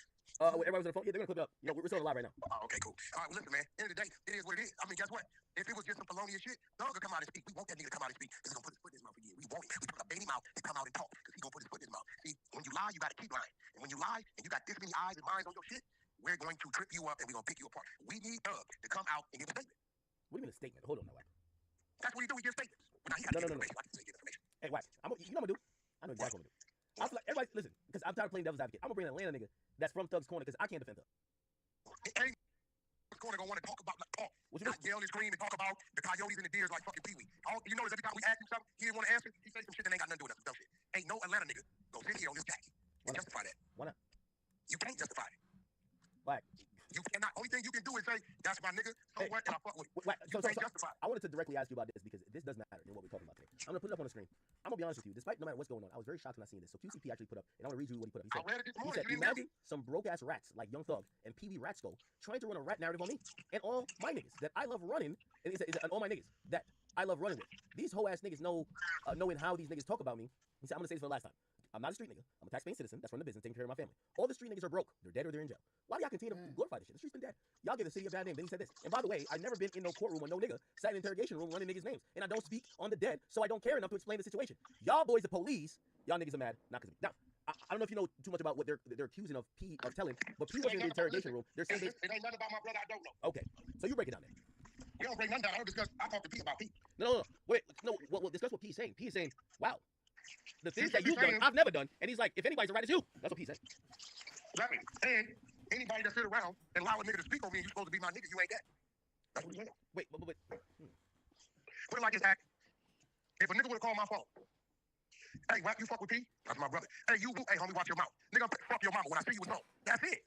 Everybody's on the phone. Yeah, they're gonna clip it up. You know, we're still live right now. Okay, cool. All right, well, listen, man. End of the day, it is what it is. I mean, guess what? If it was just some felonious shit, Thug will come out and speak. We want that nigga to come out and speak because he's gonna put his foot in his mouth again. We want him. We put a baby mouth to come out and talk because he's gonna put his foot in his mouth. See, when you lie, you gotta keep lying. And when you lie and you got this many eyes and minds on your shit, we're going to trip you up and we're gonna pick you apart. We need Thug to come out and give a statement. What do you mean a statement? Hold on now, Wack. That's what he do. He gives statements. But now he got no. I can say give information. Hey, Wack, you know what I'm gonna do? I know exactly what I'm gonna do. I feel like everybody, listen, because I'm tired of playing devil's advocate. I'm gonna bring an Atlanta nigga that's from Thug's corner because I can't defend Thug. Ain't corner gonna want to talk about talk. Not yell and scream and talk about the coyotes and the deers like fucking Pee Wee. You notice every time we ask him something, he didn't want to answer. He said some shit that ain't got nothing to do with us. Dumb shit. Ain't no Atlanta nigga go sit here on this jack and justify that. Why not? You can't justify it. Wack. You cannot. Only thing you can do is say that's my nigga. So what? And I fuck with it. You can't justify it. I wanted to directly ask you about this because this does matter in what we're talking about today. I'm gonna put it up on the screen. I'm gonna be honest with you. Despite no matter what's going on, I was very shocked when I seen this. So QCP actually put up, and I'm gonna read you what he put up. I read it this morning. He said, imagine some broke ass rats like Young Thug and PB Ratsko trying to run a rat narrative on me and all my niggas that I love running. And he said, and all my niggas that I love running with. These hoe ass niggas knowing how these niggas talk about me. He said, I'm gonna say this for the last time. I'm not a street nigga. I'm a tax-paying citizen that's running the business, taking care of my family. All the street niggas are broke. They're dead or they're in jail. Why do y'all continue to glorify this shit? The street's been dead. Y'all give the city a bad name. Then he said this. And by the way, I've never been in no courtroom with no nigga sat in an interrogation room running niggas' names. And I don't speak on the dead, so I don't care enough to explain the situation. Y'all boys, the police, y'all niggas are mad. Not because of me. Now, I don't know if you know too much about what they're accusing of P of telling, but P was in the interrogation room. They're saying it ain't nothing about my brother I don't know. Okay, so you break it down there. We don't break nothing down. I don't discuss. I talk to P about P. No. Wait, no. We'll discuss what P is saying. P is saying, wow. The things that you've done, I've never done. And he's like, if anybody's a rat, it's you. That's what he said. Exactly. And anybody that sit around and allow a nigga to speak on me and you supposed to be my nigga, you ain't that. That's what he's saying. Wait. Put it like this, Act. If a nigga would have called my phone, hey, Wack, you fuck with P? That's my brother. Hey, hey, homie, watch your mouth. Nigga, fuck your mama when I see you with home. That's it.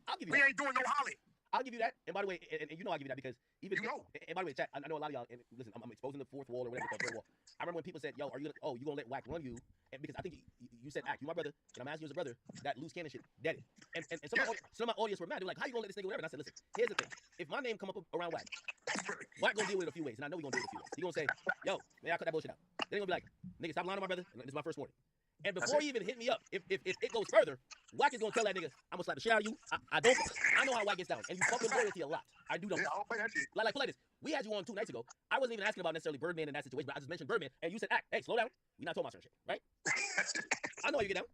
I'll give you we that. ain't doing no holly. I'll give you that. And by the way, and you know I'll give you that because even you know. And by the way, chat, I know a lot of y'all. And listen, I'm exposing the fourth wall or whatever the third wall. I remember when people said, "Yo, you gonna let Wack run you?" And because I think you said, "Act, you my brother," and I'm asking you as a brother that loose cannon shit, dead it. And some of my audience were mad. They were like, "How you gonna let this nigga whatever?" And I said, "Listen, here's the thing. If my name come up around Wack, Wack gonna deal with it a few ways, and I know we gonna deal with it a few ways. He gonna say, "Yo, man, I cut that bullshit out." Then he gonna be like, "Nigga, stop lying to my brother." And this is my first warning. And before he even hit me up, if it goes further, Wack is gonna tell that nigga, I'm gonna slap the shit out of you. I know how Wack gets down, and you fuck with loyalty a lot. I do know. Yeah, I don't play that shit. Like play this. We had you on 2 nights ago. I wasn't even asking about necessarily Birdman in that situation, but I just mentioned Birdman, and you said, hey, slow down. We not talking about certain shit, right? I know how you get down.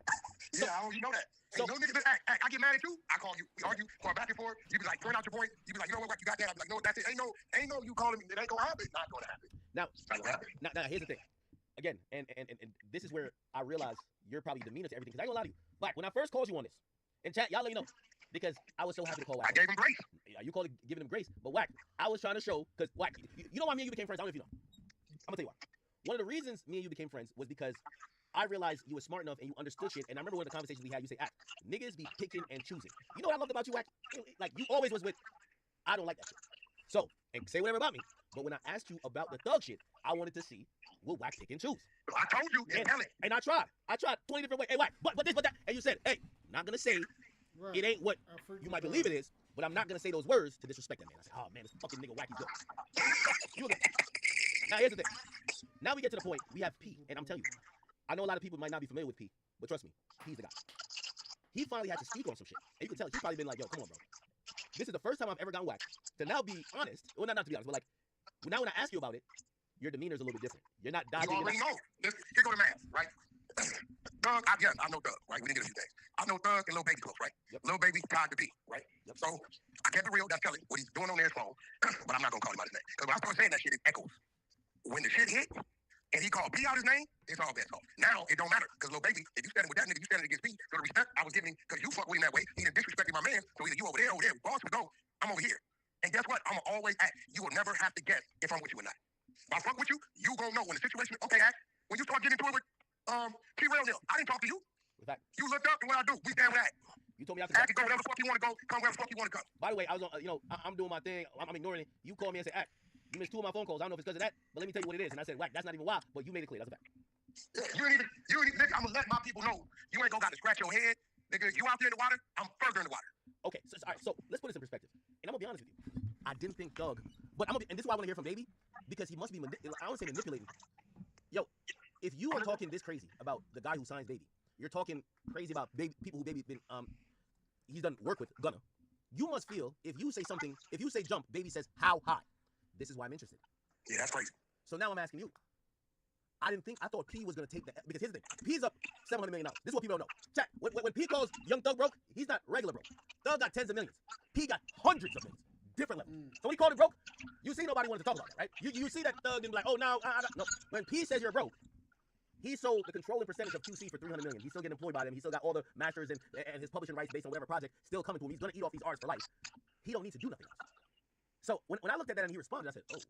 Yeah, you know that. So, no nigga that act. I get mad at you. I call you. We argue, go back and forth. You be like, turn out your point. You be like, you know what, you got that. I be like, no, that's it. Ain't no you calling me. It ain't gonna happen. Not gonna happen. Now, not gonna happen. Now, here's the thing. Again, and this is where I realize you're probably demeanor to everything. Because I ain't gonna lie to you. Like, when I first called you on this, in chat, y'all let me know. Because I was so happy to call Wack. I gave him grace. Yeah, you called it giving him grace. But Wack, I was trying to show, because Wack, you know why me and you became friends? I don't know if you know. I'm gonna tell you why. One of the reasons me and you became friends was because I realized you were smart enough and you understood shit. And I remember one of the conversations we had, you say, niggas be picking and choosing. You know what I loved about you, Wack? Like, you always was with, I don't like that shit. So, and say whatever about me. But when I asked you about the thug shit, I wanted to see, will Wack pick and choose? I told you, tell it. And I tried 20 different ways. Hey, Wack, but this, but that. And you said, hey, not gonna say it ain't what you might believe it is, but I'm not gonna say those words to disrespect that man. I said, oh man, this fucking nigga Wack, he's good. Now here's the thing. Now we get to the point, we have P, and I'm telling you, I know a lot of people might not be familiar with P, but trust me, P's the guy. He finally had to speak on some shit. And you can tell, he's probably been like, yo, come on, bro. This is the first time I've ever gotten Wack to now be honest. Well, not to be honest, but like, now when I ask you about it, your demeanor's a little bit different. You're not dodging. You already know. Here go the math, right? Thug, I know Thug, right? We didn't get a few things. I know Thug and Lil Baby close, right? Yep. Lil Baby tied to B, right? Yep. So I kept it real. That's Kelly. What he's doing on his phone, but I'm not gonna call him out his name because when I start saying that shit, it echoes. When the shit hit and he called B out his name, it's all bets off. Now it don't matter because Lil Baby, if you standing with that nigga, you standing against B. So the respect I was giving because you fuck with him that way, he done disrespected my man. So either you over there, boss would go. I'm over here. And guess what? I'm always act. You will never have to guess if I'm with you or not. If I fuck with you, you gonna know when the situation. Okay, act. When you start getting into it with T-Rail, I didn't talk to you. You looked up and what I do. We stand with that. You told me I could go wherever the fuck you want to go. Come wherever the fuck you want to come. By the way, I was on. I'm doing my thing. I'm ignoring it. You called me and said, "Act, you missed 2 of my phone calls. I don't know if it's because of that, but let me tell you what it is." And I said, "Wack, that's not even why." But you made it clear. That's a fact. Yeah, you ain't even. Nigga, I'm gonna let my people know. You ain't gonna got to scratch your head, nigga. You out there in the water. I'm further in the water. Okay, so all right. So let's put this in perspective. And I'm gonna be honest with you. I didn't think Thug, but and this is why I want to hear from Baby because he must be. I don't say manipulating. Yo, if you are talking this crazy about the guy who signs Baby, you're talking crazy about people who Baby been he's done work with Gunna. You must feel if you say something, if you say jump, Baby says how high. This is why I'm interested. Yeah, that's crazy. So now I'm asking you. I thought P was gonna take that because here's the thing. P's up $700 million. This is what people don't know. Check. When P calls Young Thug broke, he's not regular broke. Thug got tens of millions. P got hundreds of millions. Different level. So when he called it broke, you see nobody wanted to talk about that, right? You see that Thug and be like, oh no, no. When P says you're broke, he sold the controlling percentage of QC for $300 million. He's still getting employed by them. He still got all the masters and his publishing rights based on whatever project still coming to him. He's gonna eat off these artists for life. He don't need to do nothing else. So when I looked at that and he responded, I said, oh.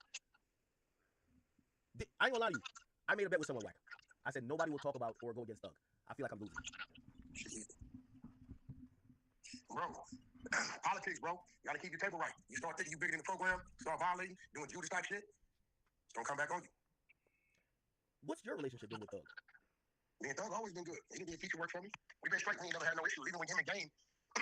I ain't gonna lie to you. I made a bet with someone Wack. I said nobody will talk about or go against Thug. I feel like I'm losing. Bro, politics, bro. You gotta keep your table right. You start thinking you bigger than the program, start violating, doing Judas type shit, it's gonna come back on you. What's your relationship been with Thug? Me and Thug always been good. He did feature work for me. We've been straight. We ain't never had no issues. Even when him and Game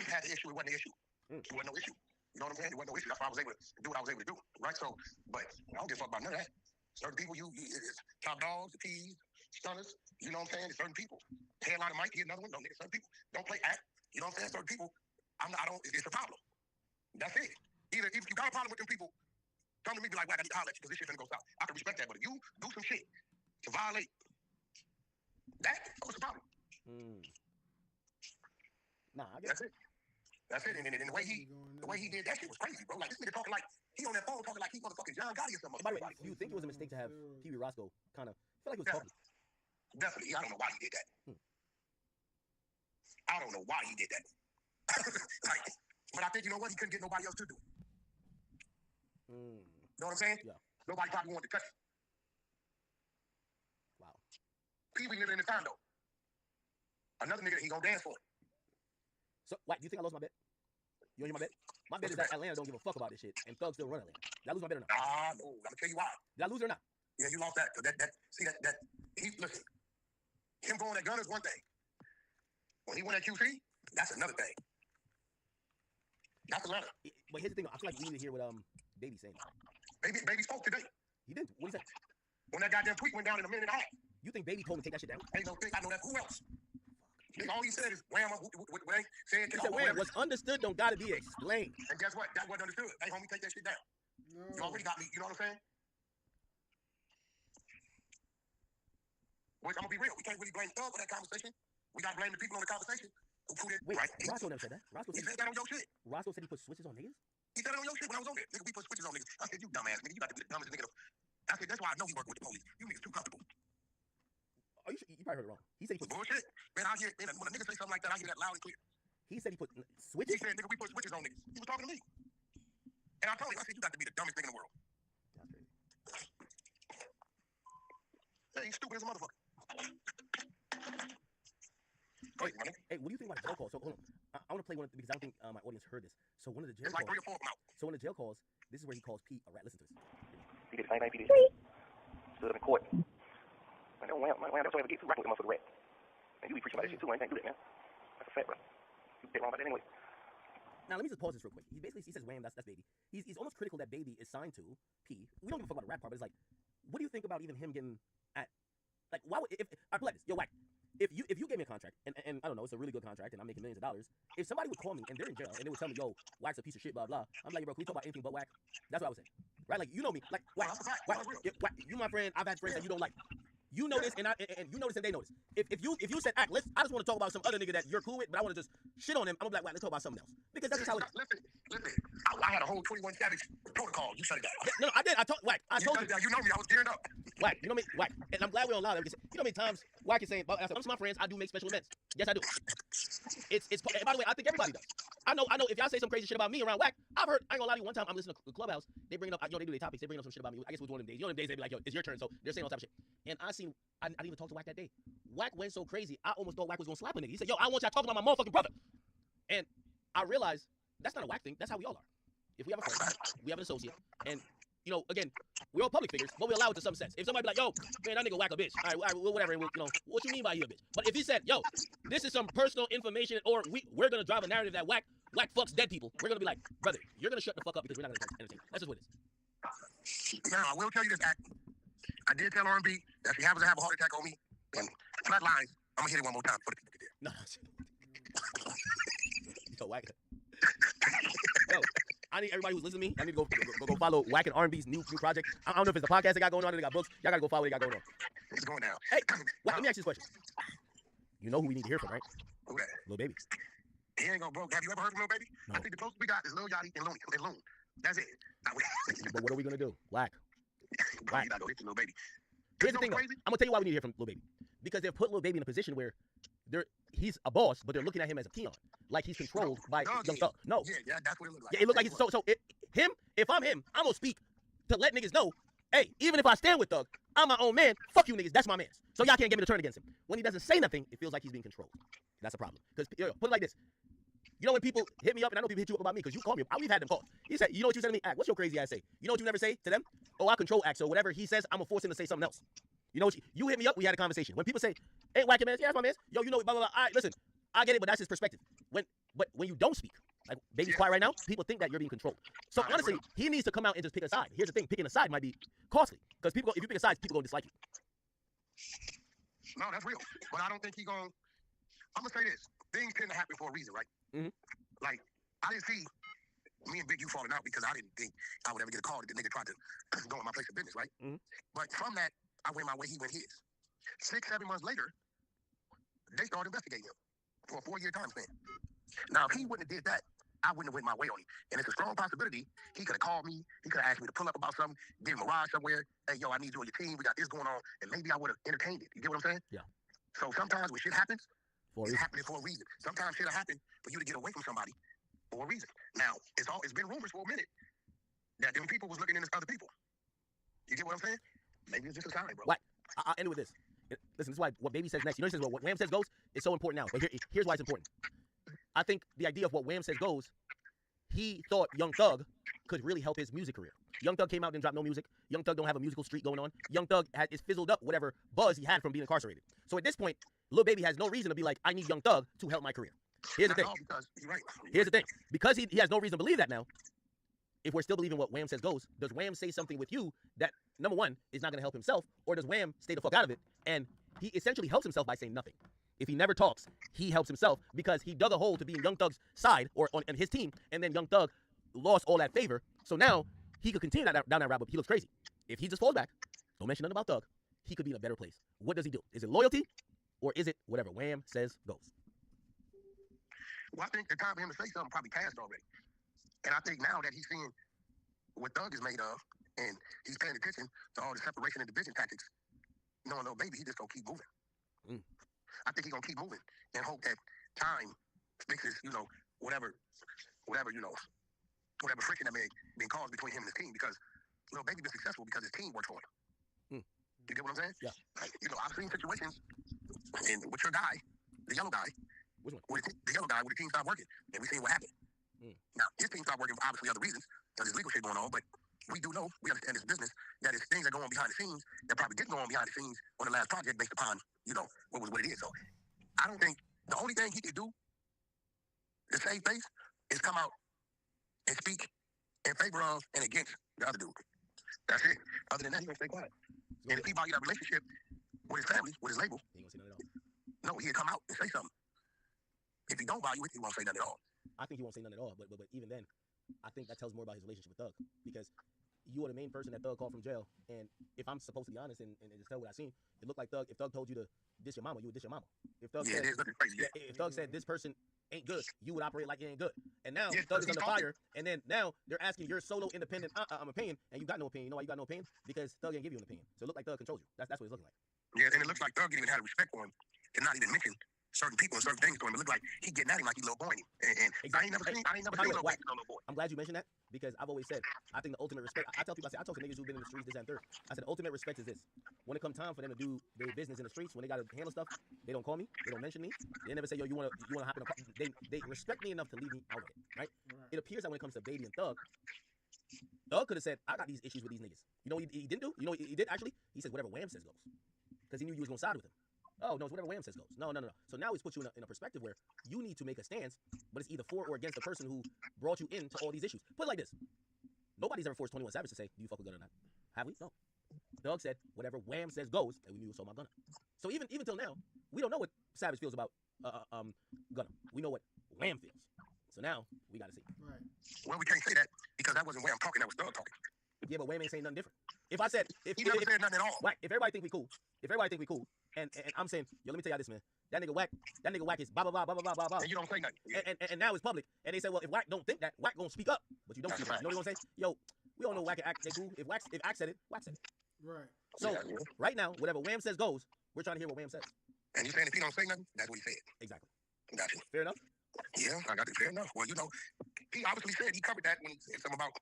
had the issue, it wasn't the issue. It wasn't no issue. You know what I'm saying? It wasn't no issue. That's why I was able to do what I was able to do. Right? So, but I don't give a fuck about none of that. Certain people, it's top dogs, the P's, stunners, you know what I'm saying? It's certain people. Headliner might be another one. No, nigga, certain people don't play act. You know what I'm saying? Certain people, it's a problem. That's it. Either if you got a problem with them people, come to me, be like, well, I need to holler at you because this shit finna go south. I can respect that. But if you do some shit to violate that, what's the problem? Nah, I guess That's it. And the way he did that shit was crazy, bro. Like this nigga talking like he on that phone talking like he motherfucking John Gotti or something. By the way, do you think it was a mistake to have Pee Wee Roscoe kind of feel like it was public? Definitely. I don't know why he did that. I don't know why he did that. But I think you know what? He couldn't get nobody else to do it. You know what I'm saying? Yeah. Nobody probably wanted to touch it. Wow. Pee Wee living in his condo. Another nigga that he gonna dance for. So, Wack, do you think I lost my bet? You want to hear my bet? My bet is that Atlanta don't give a fuck about this shit, and Thug still run Atlanta. Did I lose my bet or not? No. I'm gonna tell you why. Did I lose it or not? Yeah, you lost that. Listen. Him going at Gunna is one thing. When he went at QC, that's another thing. That's Atlanta. But here's the thing. I feel like we need to hear what Baby saying. Baby spoke today. He did. What he say? When that goddamn tweet went down in a minute and a half. You think Baby told him to take that shit down? Ain't no thing. I know that. Who else? All he said is, wham, what saying, He said, wham, what's understood don't gotta be explained. And guess what? That wasn't understood. Hey, homie, take that shit down. No. You already got me. You know what I'm saying? Which I'm gonna be real. We can't really blame Thug for that conversation. We gotta blame the people on the conversation who put it Wait, right. Roscoe never said that. Roscoe He said said that on your shit. Roscoe said he put switches on niggas? He said it on your shit when I was on there. Nigga, we put switches on niggas. I said, you dumbass nigga. You got to be the dumbest nigga. I said, that's why I know he worked with the police. You niggas too comfortable. Oh, you probably heard it wrong. He said he put bullshit. Man, I hear, man, when a nigga say something like that, I hear that loud and clear. He said he put He switches? said, nigga, we put switches on niggas. He was talking to me. And I told him, I said, you got to be the dumbest nigga in the world. That's crazy. Hey, he's stupid as a motherfucker. Hey, what do you think about the jail calls? So hold on, I want to play one because I don't think my audience heard this. So one of the jail It's like calls. 3 or 4 of them out. So in the jail calls, this is where he calls Pete a rat. Listen to this. He did the same thing Pete did. Stood up in court. Man, don't ever get too reckless with motherfucker rat. Man, you be preaching about that shit too. I ain't do that, man. That's a fact, bro. You get wrong about that anyway. Now let me just pause this real quick. He says wham, that's Baby. He's almost critical that Baby is signed to P. We don't give a fuck about the rap part, but it's like, what do you think about even him getting at, like, why would if I play this? Yo, Wack. If you gave me a contract, and I don't know, it's a really good contract, and I'm making millions of dollars, if somebody would call me, and they're in jail, and they would tell me, yo, Wack's a piece of shit, blah, blah, I'm like, bro, can we talk about anything but Wack? That's what I would say. Right? Like, you know me. Like, Wack, Wack, you my friend, I've had friends that you don't like. You know this, and you know this, and they know this. If you said, I just want to talk about some other nigga that you're cool with, but I want to just shit on him, I'm gonna be like, Wack, let's talk about something else. Because that's just how it is. Listen. I had a whole 21 Savage protocol. You shut it down. Yeah, no, I did. I told Wack. I told you. You know me. I was gearing up. Wack, you know me, Wack, and I'm glad we're on live. You know how many times Wack is saying, amongst my friends, I do make special events. Yes, I do. It's. By the way, I think everybody does. I know. If y'all say some crazy shit about me around Wack, I've heard. I ain't gonna lie to you. One time, I'm listening to the Clubhouse. They bring up, they do their topics. They bring up some shit about me. I guess it was one of them days. You know, them days they be like, yo, it's your turn. So they're saying all type of shit. And I didn't even talk to Wack that day. Wack went so crazy, I almost thought Wack was gonna slap a nigga. He said, yo, I want y'all talking about my motherfucking brother. And I realized that's not a Wack thing. That's how we all are. If we have a friend, we have an associate, and you know, again, we're all public figures, but we allow it to some sense. If somebody be like, yo, man, that nigga Wack a bitch. All right, whatever. You know, what you mean by he a bitch? But if he said, yo, this is some personal information, or we're gonna drive a narrative that Wack fucks dead people, we're gonna be like, brother, you're gonna shut the fuck up because we're not gonna entertain. That's just what it is. Now, I will tell you this, Act. I did tell R&B that if he happens to have a heart attack on me and flat lines, I'm gonna hit it one more time for the people to get there. No. Yo, Wack. Yo, I need everybody who's listening to me, I need to go follow Wack and R&B's new project. I don't know if it's the podcast they got going on, or they got books. Y'all gotta go follow what they got going on. It's going down. Hey, Wack, let me ask you this question. You know who we need to hear from, right? Who that? Lil Baby. He ain't gonna broke. Have you ever heard from Lil Baby? No. I think the closest we got is Lil Yachty and Loon. That's it. But what are we gonna do? Wack. Wack. You gotta go hit Lil Baby. Here's the thing, though. I'm gonna tell you why we need to hear from Lil Baby. Because they've put Lil Baby in a position where he's a boss, but they're looking at him as a peon, like he's controlled by Young Thug. No. Yeah, that's what it looked like. Yeah, it looked like he's if I'm him, I'm gonna speak to let niggas know, hey, even if I stand with Thug, I'm my own man. Fuck you niggas, that's my man. So y'all can't get me to turn against him. When he doesn't say nothing, it feels like he's being controlled. That's a problem. Because put it like this. You know when people hit me up, and I know people hit you up about me because you call me. We've had them calls. He said, you know what you said to me? Act, what's your crazy ass say? You know what you never say to them? Oh, I control Act, so whatever he says, I'm gonna force him to say something else. You know what you hit me up, we had a conversation. When people say, hey, Wacky man, yeah, that's my man. Yo, you know, blah, blah, blah. All right, listen, I get it, but that's his perspective. But when you don't speak, like Baby's quiet right now, people think that you're being controlled. So honestly, he needs to come out and just pick a side. Here's the thing, picking a side might be costly. Because if you pick a side, people gonna dislike you. No, that's real. But I don't think he gonna, I'm gonna say this. Things tend to happen for a reason, right? Mm-hmm. Like, I didn't see me and Big U falling out because I didn't think I would ever get a call that the nigga tried to go in my place of business, right? Mm-hmm. But from that, I went my way, he went his. 6-7 months later, they started investigating him for a 4-year time span. Now, if he wouldn't have did that, I wouldn't have went my way on him. And it's a strong possibility he could have called me, he could have asked me to pull up about something, give him a ride somewhere. Hey, yo, I need you on your team. We got this going on. And maybe I would have entertained it. You get what I'm saying? Yeah. So sometimes when shit happens, it's happening for a reason. Sometimes shit'll happen for you to get away from somebody for a reason. Now, it's been rumors for a minute that them people was looking into other people. You get what I'm saying? Maybe it's just a sign, bro. Like, I'll end with this. Listen, this is why what Baby says next. You know, he says what Wham says goes is so important now. But here's why it's important. I think the idea of what Wham says goes, he thought Young Thug could really help his music career. Young Thug came out and didn't drop no music. Young Thug don't have a musical streak going on. Young Thug is fizzled up whatever buzz he had from being incarcerated. So at this point, Lil Baby has no reason to be like, I need Young Thug to help my career. Here's the thing. Here's the thing. Because he has no reason to believe that now, if we're still believing what Wham says goes, does Wham say something with you that, number one, is not going to help himself, or does Wham stay the fuck out of it? And he essentially helps himself by saying nothing. If he never talks, he helps himself because he dug a hole to be in Young Thug's side or on his team, and then Young Thug lost all that favor. So now he could continue down that route, but he looks crazy. If he just falls back, don't mention nothing about Thug, he could be in a better place. What does he do? Is it loyalty, or is it whatever Wham says goes? Well, I think the time for him to say something probably passed already. And I think now that he's seeing what Thug is made of, and he's paying attention to all the separation and division tactics, no, baby, he just gonna keep moving. I think he's gonna keep moving and hope that time fixes, whatever friction that may have been caused between him and his team, because baby been successful because his team works for him. You get what I'm saying? Yeah. I've seen situations and with your guy, the yellow guy, Which one? where the yellow guy, where the team stopped working, and we seen what happened. Now, his team stopped working for obviously other reasons, because there's legal shit going on, but we do know, we understand this business, that it's things that go on behind the scenes that probably didn't go on behind the scenes on the last project based upon, what it is. So I don't think the only thing he could do to save face is come out and speak in favor of and against the other dude. That's it. Other than that, he's gonna stay quiet. And if he value that relationship with his family, with his label, He ain't gonna say nothing at all. no, he'll come out and say something. If he don't value it, he won't say nothing at all. I think he won't say nothing at all, but even then, I think that tells more about his relationship with Thug, because you are the main person that Thug called from jail, and if I'm supposed to be honest and just tell what I seen, it looked like Thug, if Thug told you to diss your mama, you would diss your mama. If Thug Yeah, said, it is looking crazy. Yeah. if Thug said this person ain't good, you would operate like it ain't good. And now Yeah, Thug is he's under talking. fire, and then now they're asking your solo independent opinion, and you got no opinion. You know why you got no opinion? Because Thug didn't give you an opinion. So it looked like Thug controls you. That's what it's looking like. Yeah, and it looks like Thug didn't even have respect for him to not even mention certain people and certain things to him. It looked like he getting at him like he little boy. And I ain't never seen no way no little boy. I'm glad you mentioned that, because I've always said, I think the ultimate respect, I tell people, I talk to niggas who've been in the streets, this and third. I said, the ultimate respect is this. When it comes time for them to do their business in the streets, when they got to handle stuff, they don't call me, they don't mention me, they never say, yo, you wanna hop in a car. They respect me enough to leave me out of it, right? It appears that when it comes to Baby and Thug could have said, I got these issues with these niggas. You know what he didn't do? You know what he did actually? He said, whatever Wham says goes. Because he knew you was gonna side with him. Oh, no, it's whatever Wham says goes. No. So now he's put you in a perspective where you need to make a stance, but it's either for or against the person who brought you into all these issues. Put it like this. Nobody's ever forced 21 Savage to say, do you fuck with Gunna or not? Have we? No. Thug said, whatever Wham says goes, and we knew it was all about Gunna. So even till now, we don't know what Savage feels about Gunna. We know what Wham feels. So now, we got to see. Right. Well, we can't say that because that wasn't Wham talking, that was Thug talking. Yeah, but Wham ain't saying nothing different. If I said, He never said nothing at all. Whack, if everybody think we cool, and I'm saying, yo, let me tell y'all this, man. That nigga Whack is blah, blah, blah, blah, blah, blah, blah. And you don't say nothing. Yeah. And now it's public. And they say, well, if Whack don't think that, Whack gonna speak up. But you don't speak up. You know what they're gonna say? Yo, we all know Whack can act, they cool. If Whack said it, Whack said it. Right. So, Yeah. right now, whatever Wham says goes, we're trying to hear what Wham says. And you saying if he don't say nothing, that's what he said. Exactly. Gotcha. Fair enough? Yeah, I got it. Fair enough. Well, he obviously said he covered that when he said something about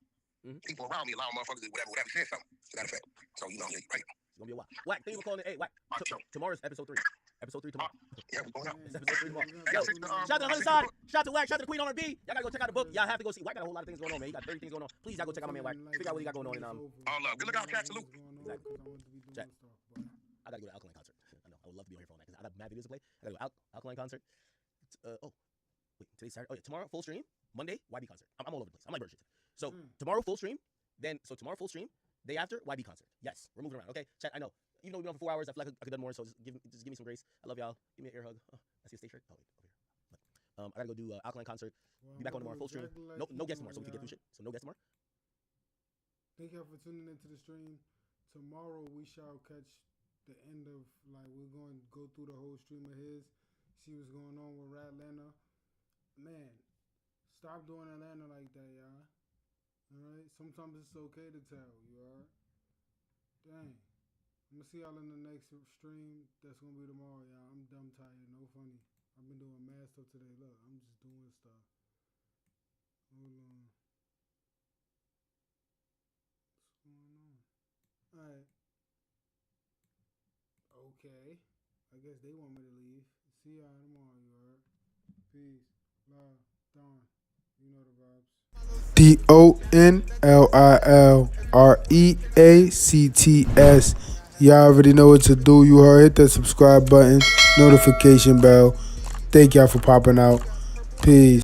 people around me, allowing motherfuckers to do whatever. He said something to that effect. So, yeah, you're right. It's gonna be a while. Whack, thank you for calling it. Hey, Whack, tomorrow's episode 3. Episode 3 tomorrow. Yeah, we're going out. It's episode 3 tomorrow. Hey, Yo, I think the, shout out to the other side. Shout out to Whack. Shout out to Queen R&B. Y'all gotta go check out the book. Y'all have to go see. Whack got a whole lot of things going on, man. He got 30 things going on. Please, y'all go check out my man Whack. Figure out what he got going on. And all love. Good look out, chat. Salute. Exactly. Chat. I gotta go to Alkaline concert. I know. I would love to be on here for all night because I got mad videos to play. I gotta go Alkaline concert. Wait, today's Saturday. Oh yeah, tomorrow full stream. Monday YB concert. I'm all over the place. I'm like Bird shit. So tomorrow full stream. Tomorrow full stream. Day after YB concert. Yes, we're moving around. Okay, chat. I know. Even though we've been on for 4 hours, I feel like I could have done more. So just give me some grace. I love y'all. Give me an air hug. Oh, I see a state shirt. Oh wait, over here. But, I gotta go do Alkaline concert. Be back on tomorrow full stream. No guests tomorrow, so we can get through shit. So no guests tomorrow. Thank y'all for tuning into the stream. Tomorrow we shall catch the end of, we're going to go through the whole stream of his, see what's going on with Atlanta. Man, stop doing Atlanta like that, y'all. Alright? Sometimes it's okay to tell, you alright? Dang. I'm gonna see y'all in the next stream. That's gonna be tomorrow, y'all. I'm dumb tired, no funny. I've been doing mad stuff today. Look, I'm just doing stuff. Hold on. What's going on? Alright. Okay. I guess they want me to leave. See y'all tomorrow, you alright? Peace. Love. Dawn. You know the vibes. DONLILREACTS. Y'all already know what to do. You heard. Hit that subscribe button, notification bell. Thank y'all for popping out. Peace.